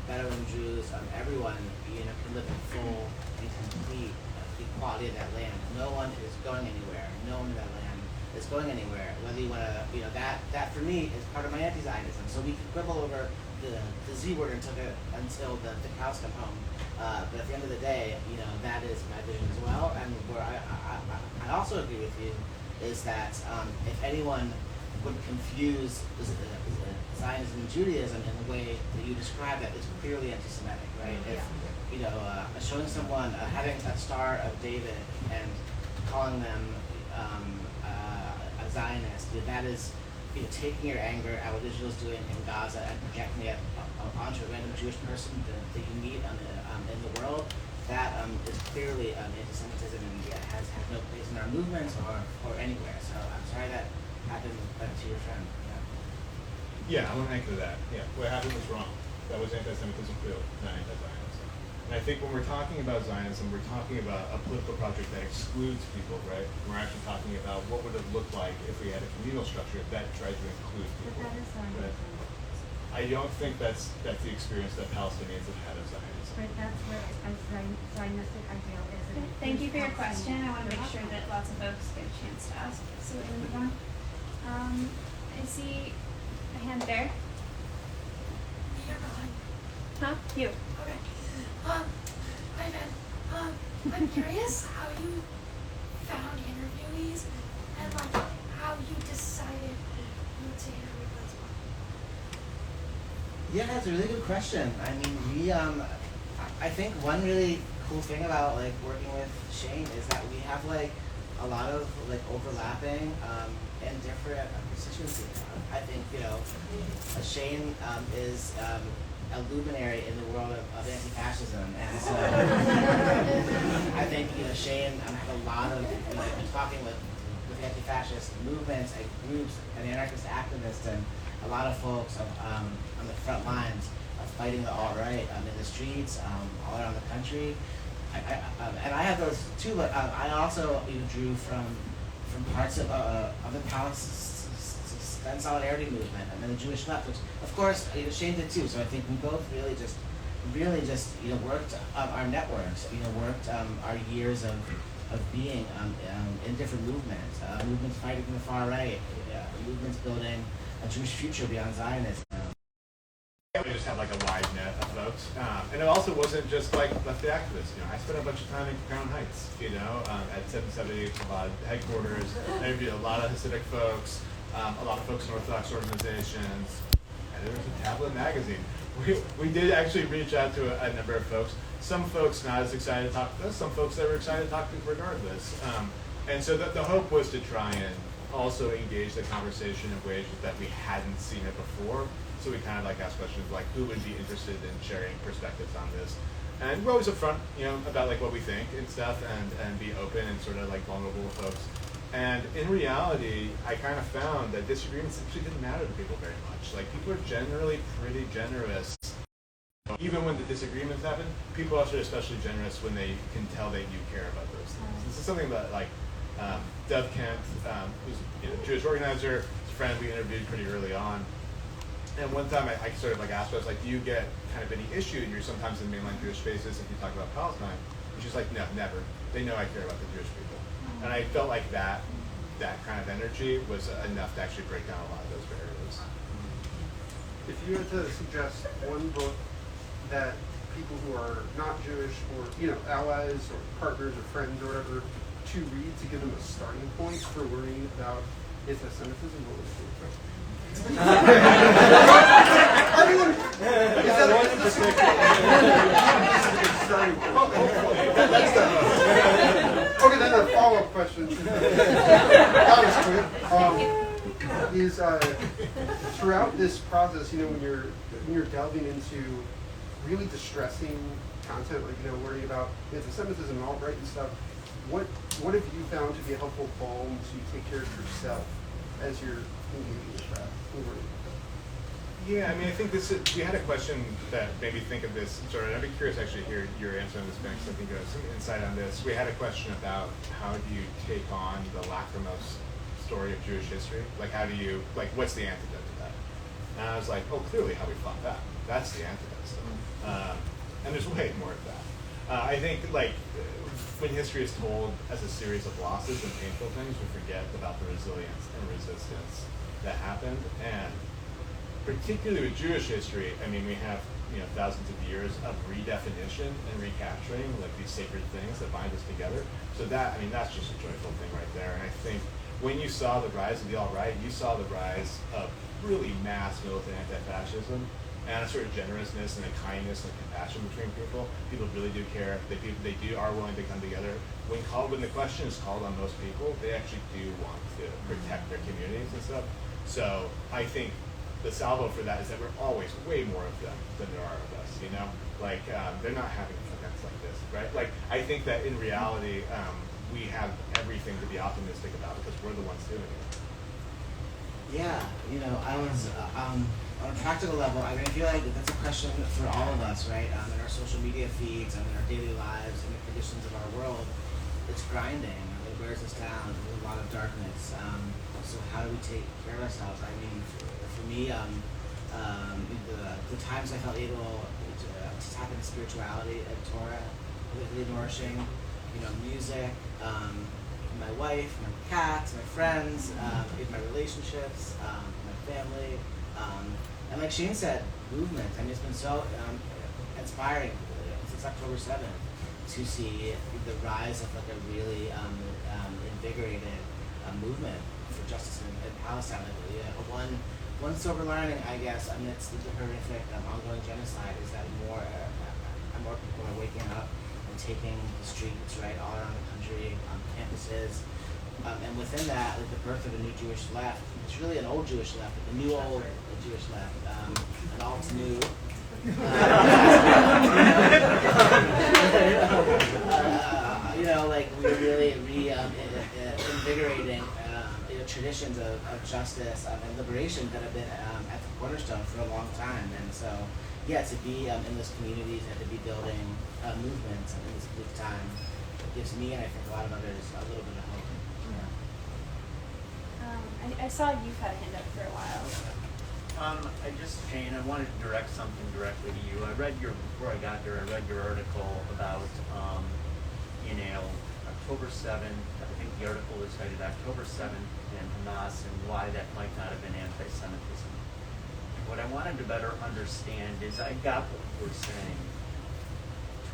E: Bedouin Jews, everyone, can live in full and complete equality of that land. No one is going anywhere. No one in that land is going anywhere. Whether you want to, that for me is part of my anti-Zionism. So we can quibble over the Z word until the cows come home. But at the end of the day, that is my vision as well. And where I also agree with you is that if anyone would confuse Zionism and Judaism in the way that you describe it, it's clearly anti-Semitic, right? If showing someone having a Star of David and calling them a Zionist, that is taking your anger at what Israel is doing in Gaza and projecting it onto a random Jewish person that you meet in the world. That is clearly anti-Semitism and has no place in our movements or anywhere. So I'm sorry that happened to your friend.
C: Yeah, I want to anchor that. Yeah, what happened was wrong. That was anti-Semitism clearly, not anti-Zionism. And I think when we're talking about Zionism, we're talking about a political project that excludes people, right? We're actually talking about what would it look like if we had a communal structure that tried to include people.
F: But that is Zionism.
C: Right? I don't think that's the experience that Palestinians have had of Zionism.
F: But that's where a Zionistic ideal is.
A: Thank you for your question. I want to make sure that lots of folks get a chance to ask. So we're going to move on. I see a hand there. Huh? You.
G: Okay. Hi Ben. I'm curious how you found interviewees and how you decided to interview those people.
E: Yeah, that's a really good question. I mean, we I think one really cool thing about working with Shane is that we have a lot of overlapping and different constituencies. I think Shane is a luminary in the world of anti-fascism, and so I think Shane had a lot of talking with anti-fascist movements and groups and anarchist activists and a lot of folks on the front lines of fighting the alt-right in the streets all around the country. And I have those too, but I also drew from parts of the Palestine solidarity movement and then the Jewish left, which of course Shane did too. So I think we both really just worked our networks, worked our years of being in different movements, movements fighting from the far right, movements building a Jewish future beyond Zionism.
C: We just had a wide net of folks, and it also wasn't just lefty activists. I spent a bunch of time in Crown Heights, at 770 headquarters. I interviewed a lot of Hasidic folks, a lot of folks in Orthodox organizations, and there was a tablet magazine. We did actually reach out to a number of folks. Some folks not as excited to talk to us, some folks that were excited to talk to regardless. And so the hope was to try and also engage the conversation in ways that we hadn't seen it before. So we kind of ask questions who would be interested in sharing perspectives on this. And we're always upfront, about what we think and stuff, and be open and sort of vulnerable with folks. And in reality, I kind of found that disagreements actually didn't matter to people very much. People are generally pretty generous. Even when the disagreements happen, people are especially generous when they can tell that you care about those things. This is something that Dov Kent, who's a Jewish organizer, his friend we interviewed pretty early on, And one time I sort of like asked her, I was like, do you get kind of any issue, and you're sometimes in mainline Jewish spaces if you talk about Palestine? And she's like, no, never. They know I care about the Jewish people. And I felt like that kind of energy was enough to actually break down a lot of those barriers.
H: If you had to suggest one book that people who are not Jewish or allies or partners or friends or whatever to read to give them a starting point for learning about anti-Semitism, what would it be? Is that one starting point? Okay, then a follow-up question. That was quick. Is throughout this process, when you're delving into really distressing content, like learning about anti-Semitism and alt-right and stuff, what have you found to be a helpful balm to take care of yourself as you're engaging with that?
C: Yeah, I mean, I think we had a question that made me think of this, and I'd be curious actually to hear your answer on this, Ben, because I think you have some insight on this. We had a question about how do you take on the lachrymose story of Jewish history? Like, how do you, what's the antidote to that? And I was like, oh, clearly how we fought that. That's the antidote stuff. And there's way more of that. I think, when history is told as a series of losses and painful things, we forget about the resilience and resistance that happened. And particularly with Jewish history, I mean, we have thousands of years of redefinition and recapturing these sacred things that bind us together. So that, that's just a joyful thing right there. And I think when you saw the rise of the alt-right, you saw the rise of really mass militant anti-fascism and a sort of generousness and a kindness and a compassion between people. People really do care. They are willing to come together. When the question is called on most people, they actually do want to protect their communities and stuff. So I think the salvo for that is that we're always way more of them than there are of us. They're not having events like this, right? I think that in reality, we have everything to be optimistic about because we're the ones doing it.
E: Yeah, I was on a practical level. I feel like that's a question for all of us, right? In our social media feeds, in our daily lives, in the conditions of our world, it's grinding. It wears us down. There's a lot of darkness. So how do we take care of ourselves? For me, the times I felt able to tap into spirituality and Torah, really nourishing. Music, my wife, my cats, my friends, my relationships, my family, and like Shane said, movement. It's been so inspiring since October 7th to see the rise of a really invigorated movement for justice in Palestine. One silver lining, I guess, amidst the horrific ongoing genocide is that more people are waking up and taking the streets, right, all around the country, campuses, and within that, the birth of a new Jewish left. It's really an old Jewish left, but the new old Jewish left, and all it's new. We're really invigorating traditions of justice and liberation that have been at the cornerstone for a long time. And so, yeah, to be in those communities and to be building movements in this bleak time gives me, and I think a lot of others, a little bit of hope.
A: I saw you've had a hand up for a while.
B: Jane, I wanted to direct something directly to you. Before I got here, I read your article about, October 7th. I think the article is cited October 7th and Hamas and why that might not have been anti-Semitism. What I wanted to better understand is I got what you were saying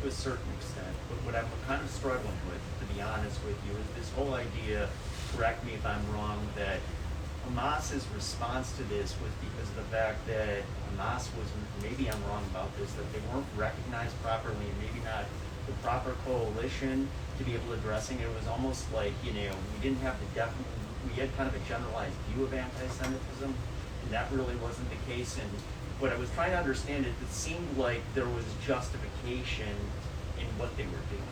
B: to a certain extent, but what I'm kind of struggling with, to be honest with you, is this whole idea, correct me if I'm wrong, that Hamas's response to this was because of the fact that Hamas was, maybe I'm wrong about this, that they weren't recognized properly and maybe not the proper coalition to be able to addressing it. It was almost like, we didn't have we had kind of a generalized view of anti-Semitism, and that really wasn't the case. And what I was trying to understand is it seemed like there was justification in what they were doing.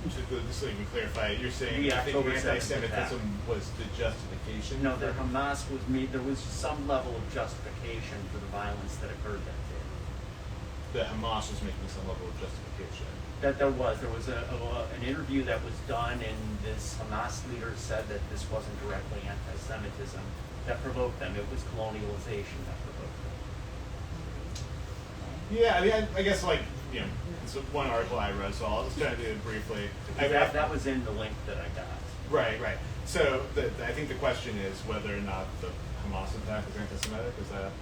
C: Just so you can clarify, you're saying
B: The
C: I think
B: October 7th
C: anti-Semitism was the justification?
B: No, that Hamas was made, there was some level of justification for the violence that occurred that day.
C: That Hamas was making some level of justification.
B: That there was an interview that was done, and this Hamas leader said that this wasn't directly anti-Semitism that provoked them. It was colonialization that provoked them.
C: Yeah, I mean, I guess it's one article I read, so I'll just try to do it briefly.
B: That was in the link that I got.
C: Right. So I think the question is whether or not the Hamas attack is anti-Semitic. Is that?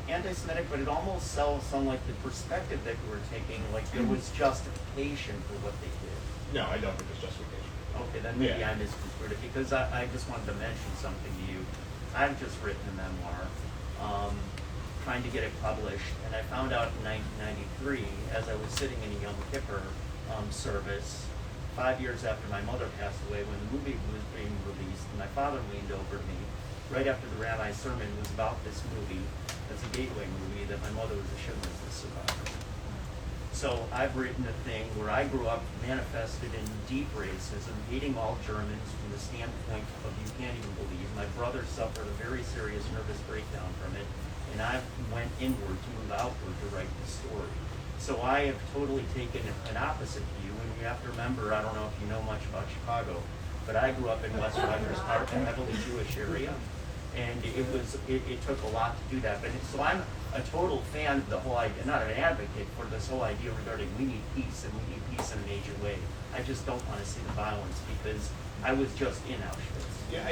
B: Anti-Semitic, but it almost sounds like the perspective that you were taking, like there was justification for what they did.
C: No, I don't think there's justification.
B: Okay, then maybe I misconstrued it, because I just wanted to mention something to you. I've just written a memoir, trying to get it published, and I found out in 1993, as I was sitting in a Yom Kippur service, 5 years after my mother passed away, when the movie was being released, my father leaned over to me right after the rabbi's sermon was about this movie, as a gateway movie, that my mother was a Shoemaker survivor. So I've written a thing where I grew up manifested in deep racism, hating all Germans from the standpoint of you can't even believe. My brother suffered a very serious nervous breakdown from it, and I went inward to move outward to write the story. So I have totally taken an opposite view, and you have to remember, I don't know if you know much about Chicago, but I grew up in West Rikers Park, a heavily Jewish area. And it took a lot to do that. So I'm a total fan of the whole idea, not an advocate for this whole idea regarding we need peace, and we need peace in a major way. I just don't want to see the violence, because I was just in Auschwitz.
C: Yeah,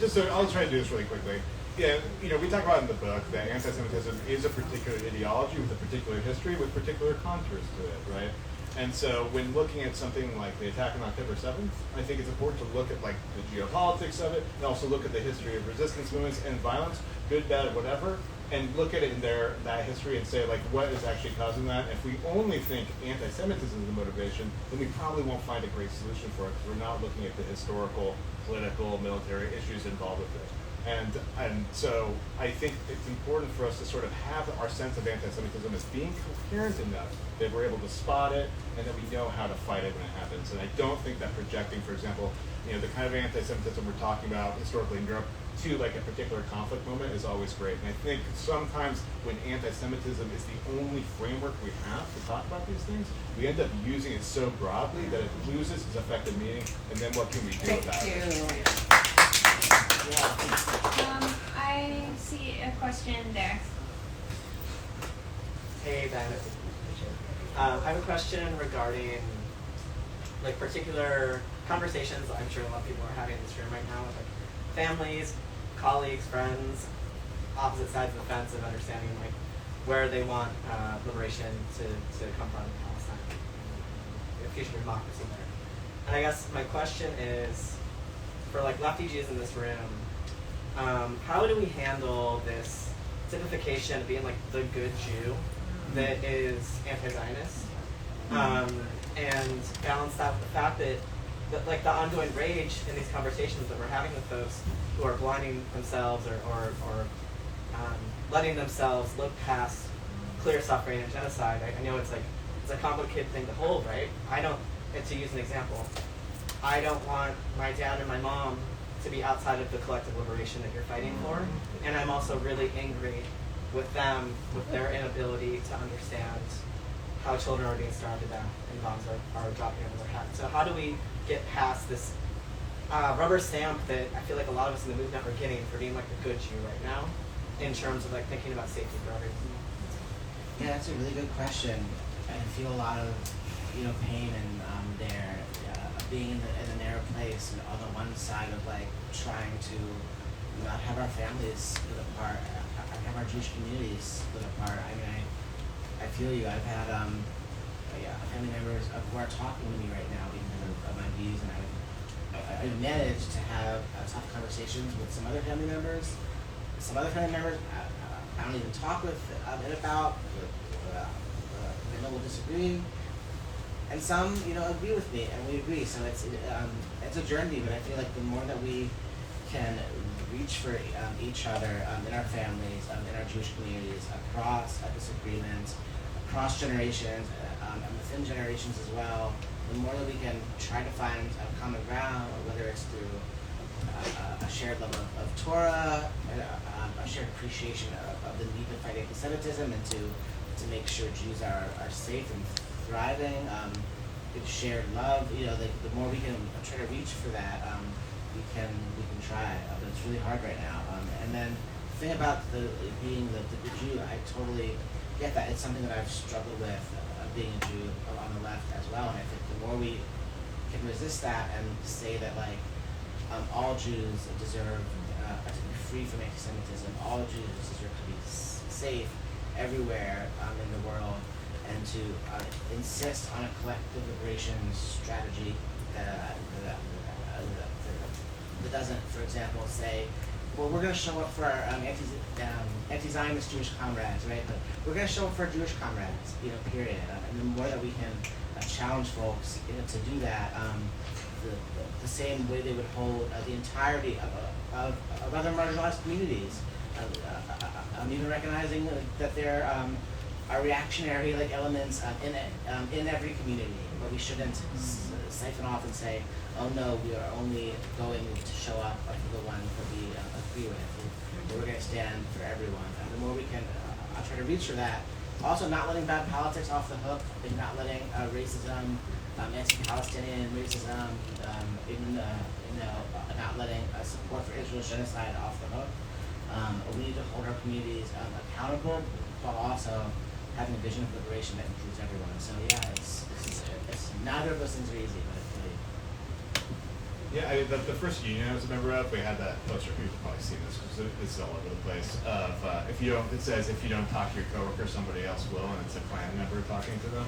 C: so I'll try to do this really quickly. Yeah, we talk about in the book that anti-Semitism is a particular ideology with a particular history with particular contours to it, right? And so when looking at something like the attack on October 7th, I think it's important to look at the geopolitics of it, and also look at the history of resistance movements and violence, good, bad, whatever, and look at it in that history and say what is actually causing that. If we only think anti-Semitism is the motivation, then we probably won't find a great solution for it, because we're not looking at the historical, political, military issues involved with it. And so I think it's important for us to sort of have our sense of anti-Semitism as being coherent enough that we're able to spot it and that we know how to fight it when it happens. And I don't think that projecting, for example, the kind of anti-Semitism we're talking about historically in Europe to a particular conflict moment is always great. And I think sometimes when anti-Semitism is the only framework we have to talk about these things, we end up using it so broadly that it loses its effective meaning. And then what can we do about it?
A: I see a question there.
I: Hey, Ben. I have a question regarding particular conversations I'm sure a lot of people are having in this room right now with families, colleagues, friends, opposite sides of the fence of understanding where they want liberation to come from in Palestine, the future democracy there. And I guess my question is, for lefty Jews in this room, how do we handle this typification of being the good Jew that is anti-Zionist, and balance that with the fact that the ongoing rage in these conversations that we're having with folks who are blinding themselves or letting themselves look past clear suffering and genocide. I know it's a complicated thing to hold, right? To use an example, I don't want my dad and my mom to be outside of the collective liberation that you're fighting for, and I'm also really angry with them, with their inability to understand how children are being starved to death and bombs are dropping over their heads. So how do we get past this rubber stamp that I feel like a lot of us in the movement are getting for being the good Jew right now, in terms of thinking about safety for everyone?
E: Yeah, that's a really good question. I feel a lot of pain and there being in a narrow place, and on the one side of trying to not have our families split apart, have our Jewish communities split apart. I mean, I feel you. I've had family members who are talking to me right now because of my views, and I managed to have tough conversations with some other family members. Some other family members I don't even talk with it about. They will disagree. And some, agree with me, and we agree. So it's a journey, but I feel like the more that we can reach for each other in our families, in our Jewish communities, across disagreements, across generations, and within generations as well, the more that we can try to find a common ground, whether it's through a shared love of Torah, a shared appreciation of the need to fight anti-Semitism, and to make sure Jews are safe and thriving. It's shared love. You know, the more we can try to reach for that, we can try. But it's really hard right now. And then the thing about being the Jew, I totally get that. It's something that I've struggled with, being a Jew on the left as well. And I think the more we can resist that and say that like all Jews deserve to be free from anti-Semitism, all Jews deserve to be safe everywhere in the world, and to insist on a collective liberation strategy that doesn't, for example, say, well, we're going to show up for our anti-Zionist Jewish comrades, right? But we're going to show up for our Jewish comrades, you know, period. And the more that we can challenge folks to do that, the same way they would hold the entirety of other marginalized communities, even recognizing that there are reactionary like elements in every community, but we shouldn't siphon off and say, oh no, we are only going to show up for the ones that we agree with. We're going to stand for everyone. And the more we can try to reach for that, also not letting bad politics off the hook, and not letting racism, anti-Palestinian racism, even not letting support for Israel's genocide off the hook. We need to hold our communities accountable, but also having a vision of liberation that includes everyone. So yeah, it's neither of those things are easy, but it's really.
C: Yeah, the first union I was a member of, we had that poster. You've probably seen this because it's all over the place. Of it says if you don't talk to your coworker, somebody else will, and it's a Klan member talking to them.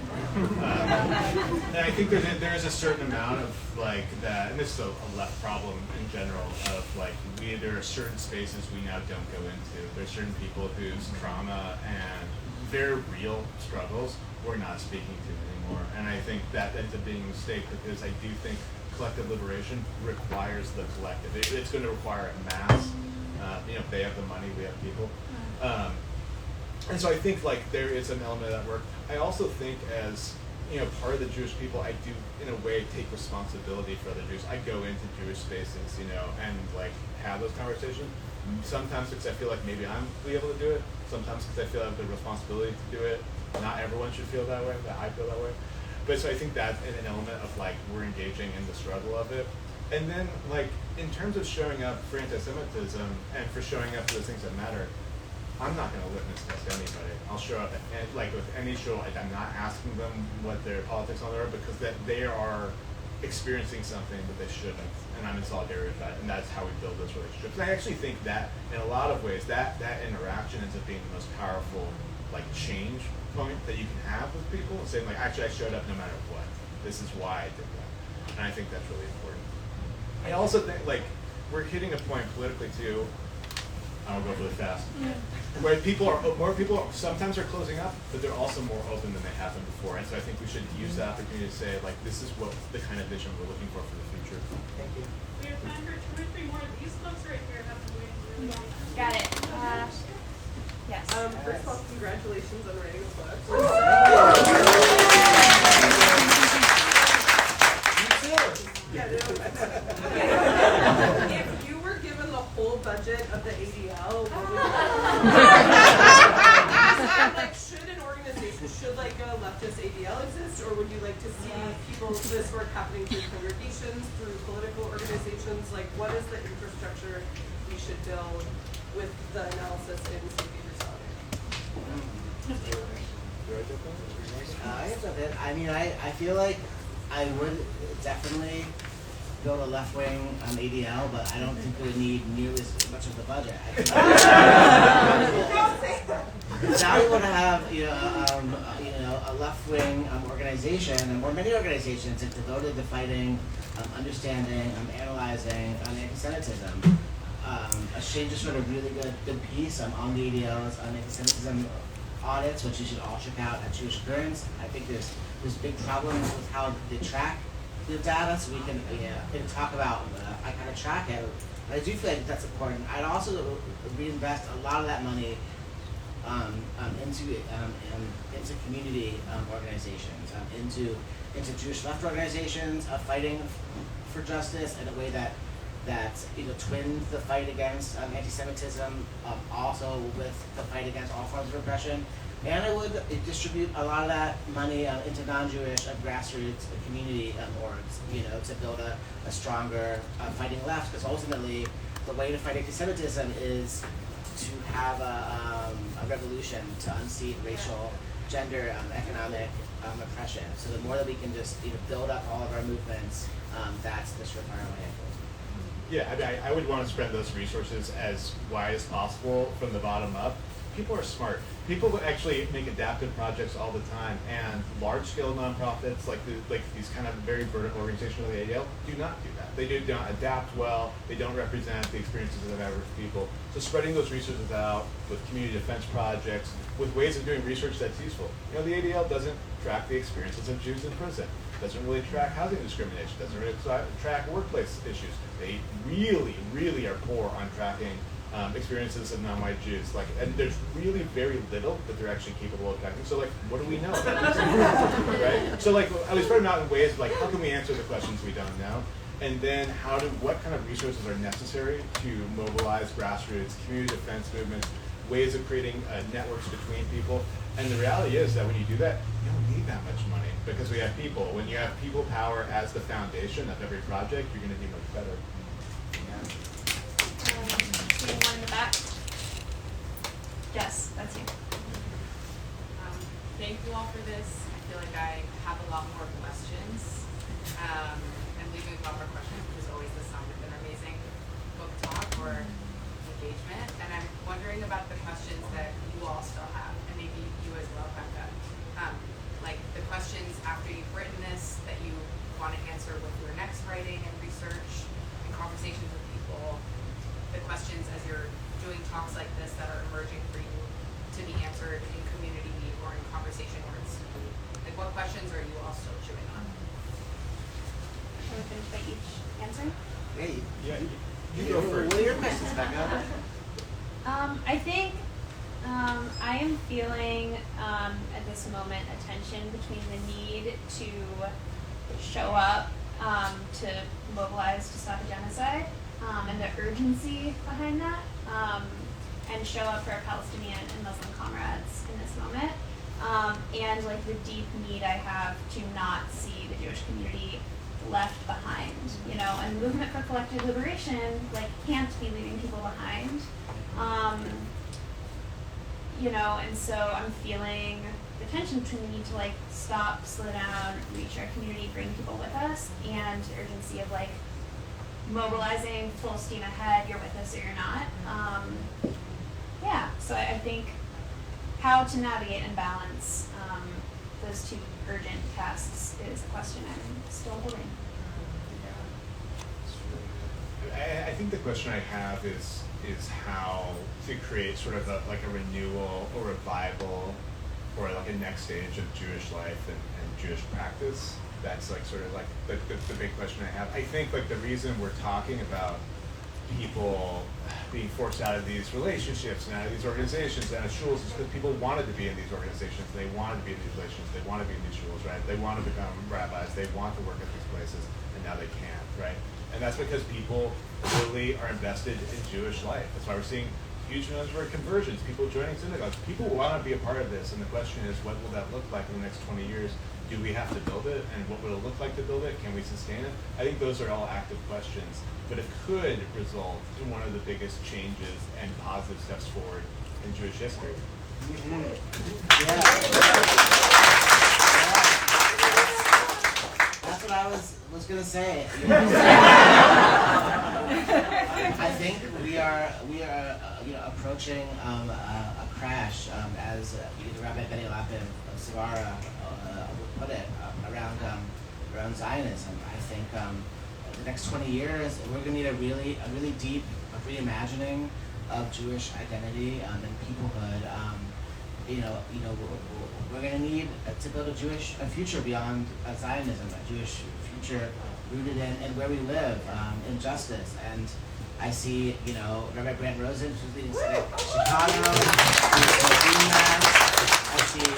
C: And I think there is a certain amount of like that, and this is a left problem in general. Of like there are certain spaces we now don't go into. There's certain people whose trauma and their real struggles we're not speaking to anymore. And I think that ends up being a mistake, because I do think collective liberation requires the collective. It's going to require a mass. They have the money, we have people. And so I think like there is an element of that work. I also think as part of the Jewish people, I do in a way take responsibility for other Jews. I go into Jewish spaces, and like have those conversations. Sometimes because I feel like maybe I'm able to do it. Sometimes because I feel I have the responsibility to do it. Not everyone should feel that way, but I feel that way. But so I think that's an element of like we're engaging in the struggle of it. And then like in terms of showing up for anti-Semitism and for showing up for those things that matter, I'm not going to litmus test anybody. I'll show up like with any show. Like, I'm not asking them what their politics on there are, because that they are experiencing something that they shouldn't, and I'm in solidarity with that. And that's how we build those relationships. And I actually think that in a lot of ways that interaction ends up being the most powerful like change point that you can have with people, and saying like, actually I showed up no matter what. This is why I did that. And I think that's really important. I also think like we're hitting a point politically too. I'll go really fast. Where more people sometimes are closing up, but they're also more open than they have been before. And so I think we should use the opportunity to say like, this is what the kind of vision we're looking for the future.
I: Thank you.
D: We have time for 2 or 3 more. These folks right here have been waiting really long.
A: Got it. Yes.
J: First of all, congratulations on writing a book. Yeah, no, if you were given the whole budget of the ADL, what would should an organization, should like a leftist ADL exist, or would you like to see this work happening through congregations, through political organizations? Like, what is the infrastructure we should build with the analysis in Safety for Solidarity?
E: I mean, I feel like I would definitely build a left-wing ADL, but I don't think we need nearly as much of the budget. Now we want to have a left-wing organization, or many organizations that devoted to fighting, understanding, analyzing anti-Semitism. Shane just wrote a really good piece on the ADLs on anti-Semitism audits, which you should all check out at Jewish Occurrence. I think there's big problems with how they track the data, so we can talk about how to track it. But I do feel like that's important. I'd also reinvest a lot of that money into community organizations, into Jewish left organizations, fighting for justice in a way that twins the fight against anti-Semitism, also with the fight against all forms of repression. And it would distribute a lot of that money into non-Jewish grassroots community orgs, to build a stronger fighting left. Because ultimately, the way to fight anti-Semitism is to have a revolution to unseat racial, gender, economic oppression. So the more that we can just build up all of our movements, that's the surefire way.
C: Yeah, I mean, I would want to spread those resources as wide as possible from the bottom up. People are smart. People actually make adaptive projects all the time, and large-scale nonprofits like these kind of very vertical organizations like the ADL do not do that. They do not adapt well. They don't represent the experiences of average people. So spreading those resources out with community defense projects, with ways of doing research that's useful. The ADL doesn't track the experiences of Jews in prison. Doesn't really track housing discrimination. Doesn't really track workplace issues. They really, really are poor on tracking experiences of non-white Jews. And there's really very little that they're actually capable of tracking. So, what do we know about this? Right? So, I was spread them out in ways of, how can we answer the questions we don't know? And then what kind of resources are necessary to mobilize grassroots, community defense movements, ways of creating networks between people. And the reality is that when you do that, you don't need that much money because we have people. When you have people power as the foundation of every project, you're going to do much better.
A: One in the back. Yes, that's you.
K: Thank you all for this. I feel like I have a lot more questions. I'm leaving with a lot more questions because always this sounds like an amazing book talk or engagement. And I'm wondering about the questions that you all still have, and maybe you as well, Becca. Like the questions after you've written this that you want to answer with your next writing and research and conversations with people. The questions as you're doing talks like this that are emerging for you to be answered in community or in conversation words. Like what questions are you all still chewing on?
A: Can we finish by each answering?
E: Hey,
C: Yeah, you go first.
E: What are your questions, Becca?
A: I think I am feeling at this moment a tension between the need to show up to mobilize to stop a genocide and the urgency behind that and show up for our Palestinian and Muslim comrades in this moment and the deep need I have to not see the Jewish community left behind, and the movement for collective liberation can't be leaving people behind. And so I'm feeling the tension between the need to stop, slow down, reach our community, bring people with us, and the urgency of mobilizing full steam ahead, you're with us or you're not. So I think how to navigate and balance those two urgent tasks is a question I'm still holding.
C: I think the question I have is how to create sort of a renewal or revival or a next stage of Jewish life and Jewish practice. That's the big question I have. I think the reason we're talking about people being forced out of these relationships and out of these organizations and out of shuls is because people wanted to be in these organizations, they wanted to be in these relations, they want to be in these shuls, right? They want to become rabbis, they want to work at these places, and now they can't, right? And that's because people really are invested in Jewish life. That's why we're seeing huge numbers of conversions, people joining synagogues. People want to be a part of this, and the question is, what will that look like in the next 20 years? Do we have to build it, and what will it look like to build it? Can we sustain it? I think those are all active questions, but it could result in one of the biggest changes and positive steps forward in Jewish history.
E: Yeah. That's what I was gonna say. I think we are approaching a crash, as the Rabbi Ben Lorber of Savara would put it, around Zionism. I think the next 20 years we're gonna need a really deep reimagining of Jewish identity and peoplehood. We're going to need to build a Jewish future beyond Zionism, a Jewish future rooted in where we live, in justice. And I see, Rabbi Brant Rosen, who's leading Synagogue in Chicago, who's doing that. I see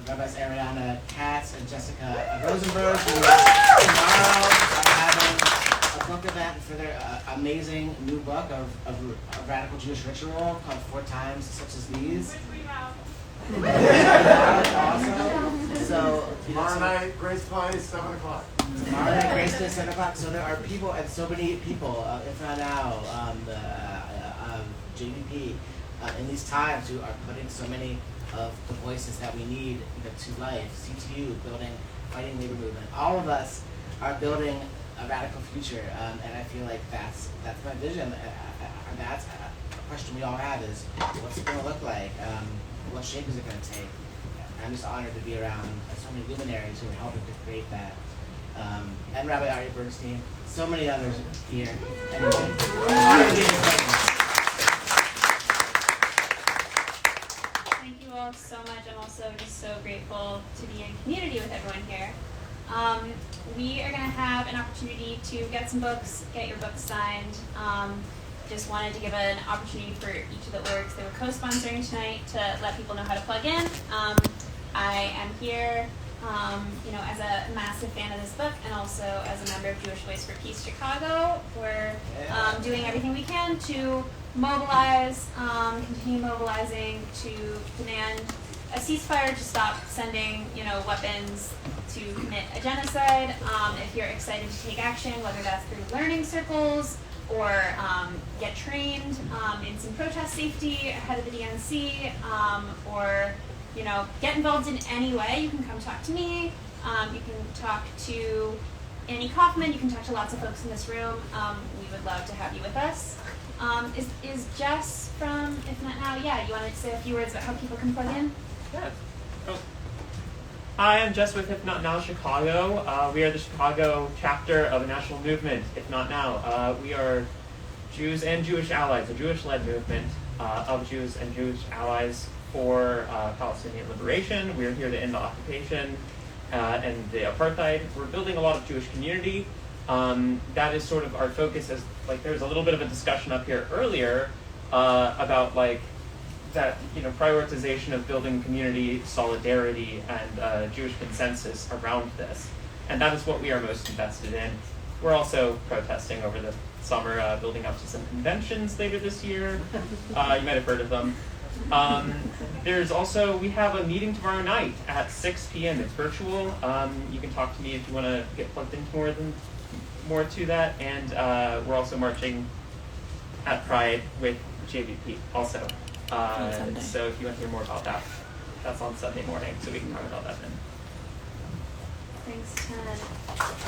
E: Rabbis Ariana Katz and Jessica Rosenberg, who tomorrow are having a book event for their amazing new book of radical Jewish ritual called 4 Times Such as These.
D: Which we have.
E: So, you know,
H: Tomorrow night, Grace Place, 7 o'clock.
E: Tomorrow night, Grace Day, 7 o'clock. So there are people, and so many people, if not now, JVP, in these times who are putting so many of the voices that we need to life. CTU, building, fighting labor movement. All of us are building a radical future, and I feel like that's my vision. And that's a question we all have is, what's it going to look like? What shape is it going to take? I'm just honored to be around so many luminaries who are helping to create that. And Rabbi Aryeh Bernstein, so many others here. Anyway, honored to be in this place.
A: Thank you all so much. I'm also just so grateful to be in community with everyone here. We are going to have an opportunity to get some books, get your books signed. Just wanted to give an opportunity for each of the orgs that we're co-sponsoring tonight to let people know how to plug in. I am here, as a massive fan of this book and also as a member of Jewish Voice for Peace Chicago. We're doing everything we can to mobilize, continue mobilizing to demand a ceasefire, to stop sending, weapons to commit a genocide. If you're excited to take action, whether that's through learning circles or get trained in some protest safety ahead of the DNC, or get involved in any way, you can come talk to me. You can talk to Annie Kaufman. You can talk to lots of folks in this room. We would love to have you with us. Is Jess from If Not Now? Yeah, you wanted to say a few words about how people can plug in?
L: Yeah. Oh. Hi, I'm Jess with If Not Now Chicago. We are the Chicago chapter of a national movement, If Not Now. We are Jews and Jewish allies, a Jewish-led movement of Jews and Jewish allies for Palestinian liberation. We're here to end the occupation and the apartheid. We're building a lot of Jewish community. That is sort of our focus. As there was a little bit of a discussion up here earlier about that prioritization of building community solidarity and Jewish consensus around this, and that is what we are most invested in. We're also protesting over the summer, building up to some conventions later this year. You might have heard of them. We have a meeting tomorrow night at 6 p.m. It's virtual. You can talk to me if you want to get plugged into more to that. And we're also marching at Pride with JVP also. So if you want to hear more about that, that's on Sunday morning, so we can talk about that then.
A: Thanks, Ted.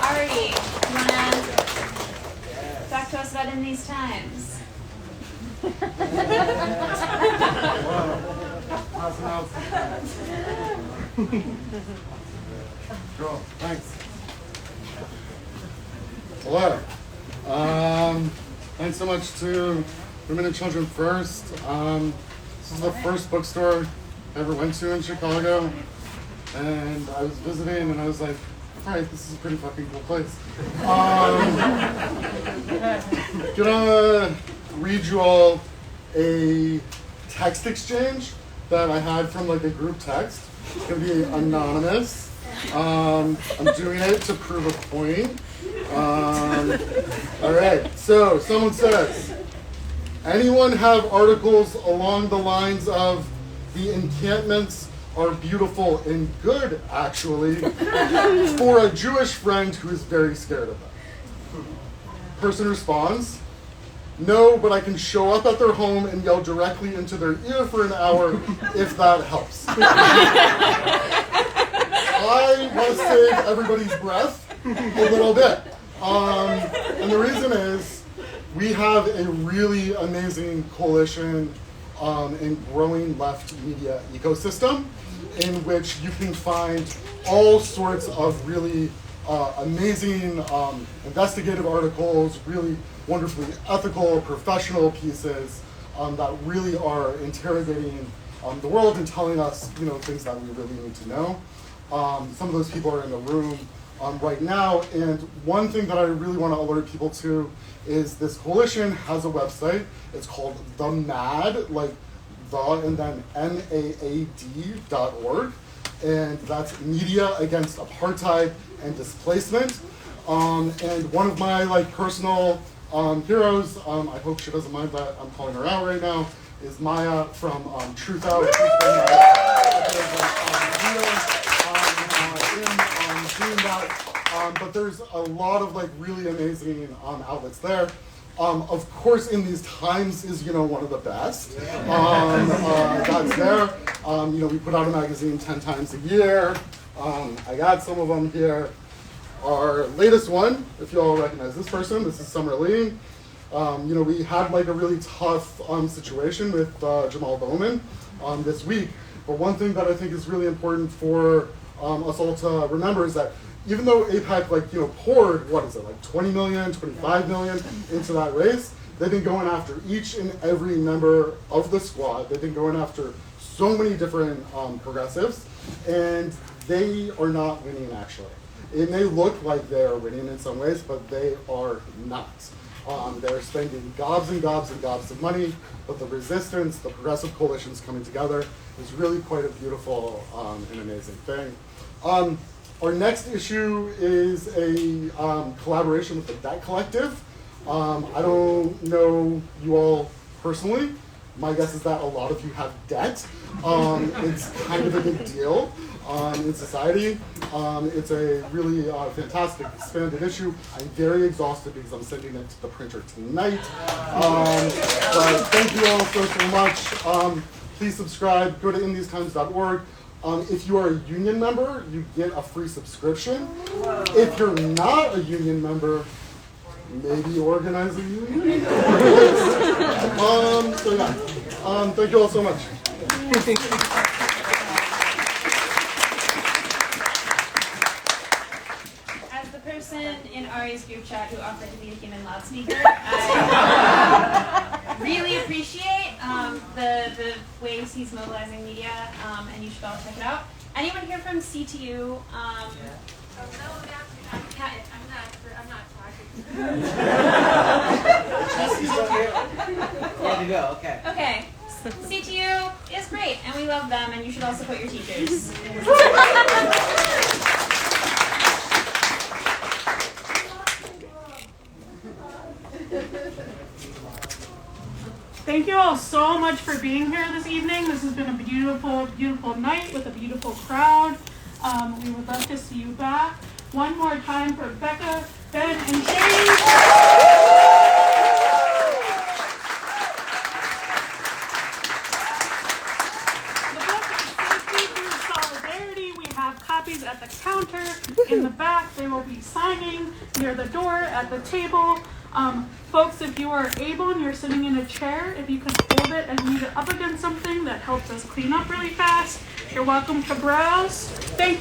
A: Ari, you want to talk to us about In These Times?
H: Cool, thanks. Hello. Thanks so much to Women and Children First. This is the first bookstore I ever went to in Chicago, and I was visiting and I was like, all right, this is a pretty fucking cool place. Gonna read you all a text exchange that I had from a group text. It's gonna be anonymous. I'm doing it to prove a point. All right, so someone says, anyone have articles along the lines of the encampments are beautiful and good, actually, for a Jewish friend who is very scared of them? Person responds, no, but I can show up at their home and yell directly into their ear for an hour if that helps. I want to save everybody's breath a little bit. And the reason is we have a really amazing coalition and growing left media ecosystem in which you can find all sorts of really amazing investigative articles, really wonderfully ethical, professional pieces that really are interrogating the world and telling us, things that we really need to know. Some of those people are in the room right now, and one thing that I really want to alert people to is this coalition has a website. It's called The MAD, and then MAAD.org, and that's Media Against Apartheid and Displacement. And one of my personal heroes, I hope she doesn't mind that I'm calling her out right now, is Maya from Truth Out. doing that. But there's a lot of like really amazing outlets there. Of course, in these times is one of the best. That's there. We put out a magazine 10 times a year. I got some of them here. Our latest one, if you all recognize this person, this is Summer Lee. We had like a really tough situation with Jamal Bowman this week. But one thing that I think is really important for us all to remember is that even though AIPAC poured, 20 million, 25 million into that race, they've been going after each and every member of the squad. They've been going after so many different progressives, and they are not winning actually. It may look like they are winning in some ways, but they are not. They're spending gobs and gobs and gobs of money, but the resistance, the progressive coalitions coming together is really quite a beautiful and amazing thing. Our next issue is a collaboration with the Debt Collective. I don't know you all personally. My guess is that a lot of you have debt. It's kind of a big deal in society. It's a really fantastic expanded issue. I'm very exhausted because I'm sending it to the printer tonight. But thank you all so much. Please subscribe. Go to indiestimes.org. If you are a union member, you get a free subscription. If you're not a union member, maybe organize a union. Thank you all so much.
A: As the person in Ari's group chat who offered to be a human loudspeaker, I really appreciate the ways he's mobilizing media, and you should all check it out. Anyone here from CTU?
G: Oh, no, I'm not talking.
E: Jesse's still here? There you go, okay.
A: Okay. CTU is great, and we love them, and you should all support your teachers.
D: Thank you all so much for being here this evening. This has been a beautiful, beautiful night with a beautiful crowd. We would love to see you back. One more time for Becca, Ben, and James. The book is Safety Through Solidarity. We have copies at the counter in the back. They will be signing near the door at the table. Folks, if you are able and you're sitting in a chair, if you can hold it and lean it up against something that helps us clean up really fast, you're welcome to browse. Thank you.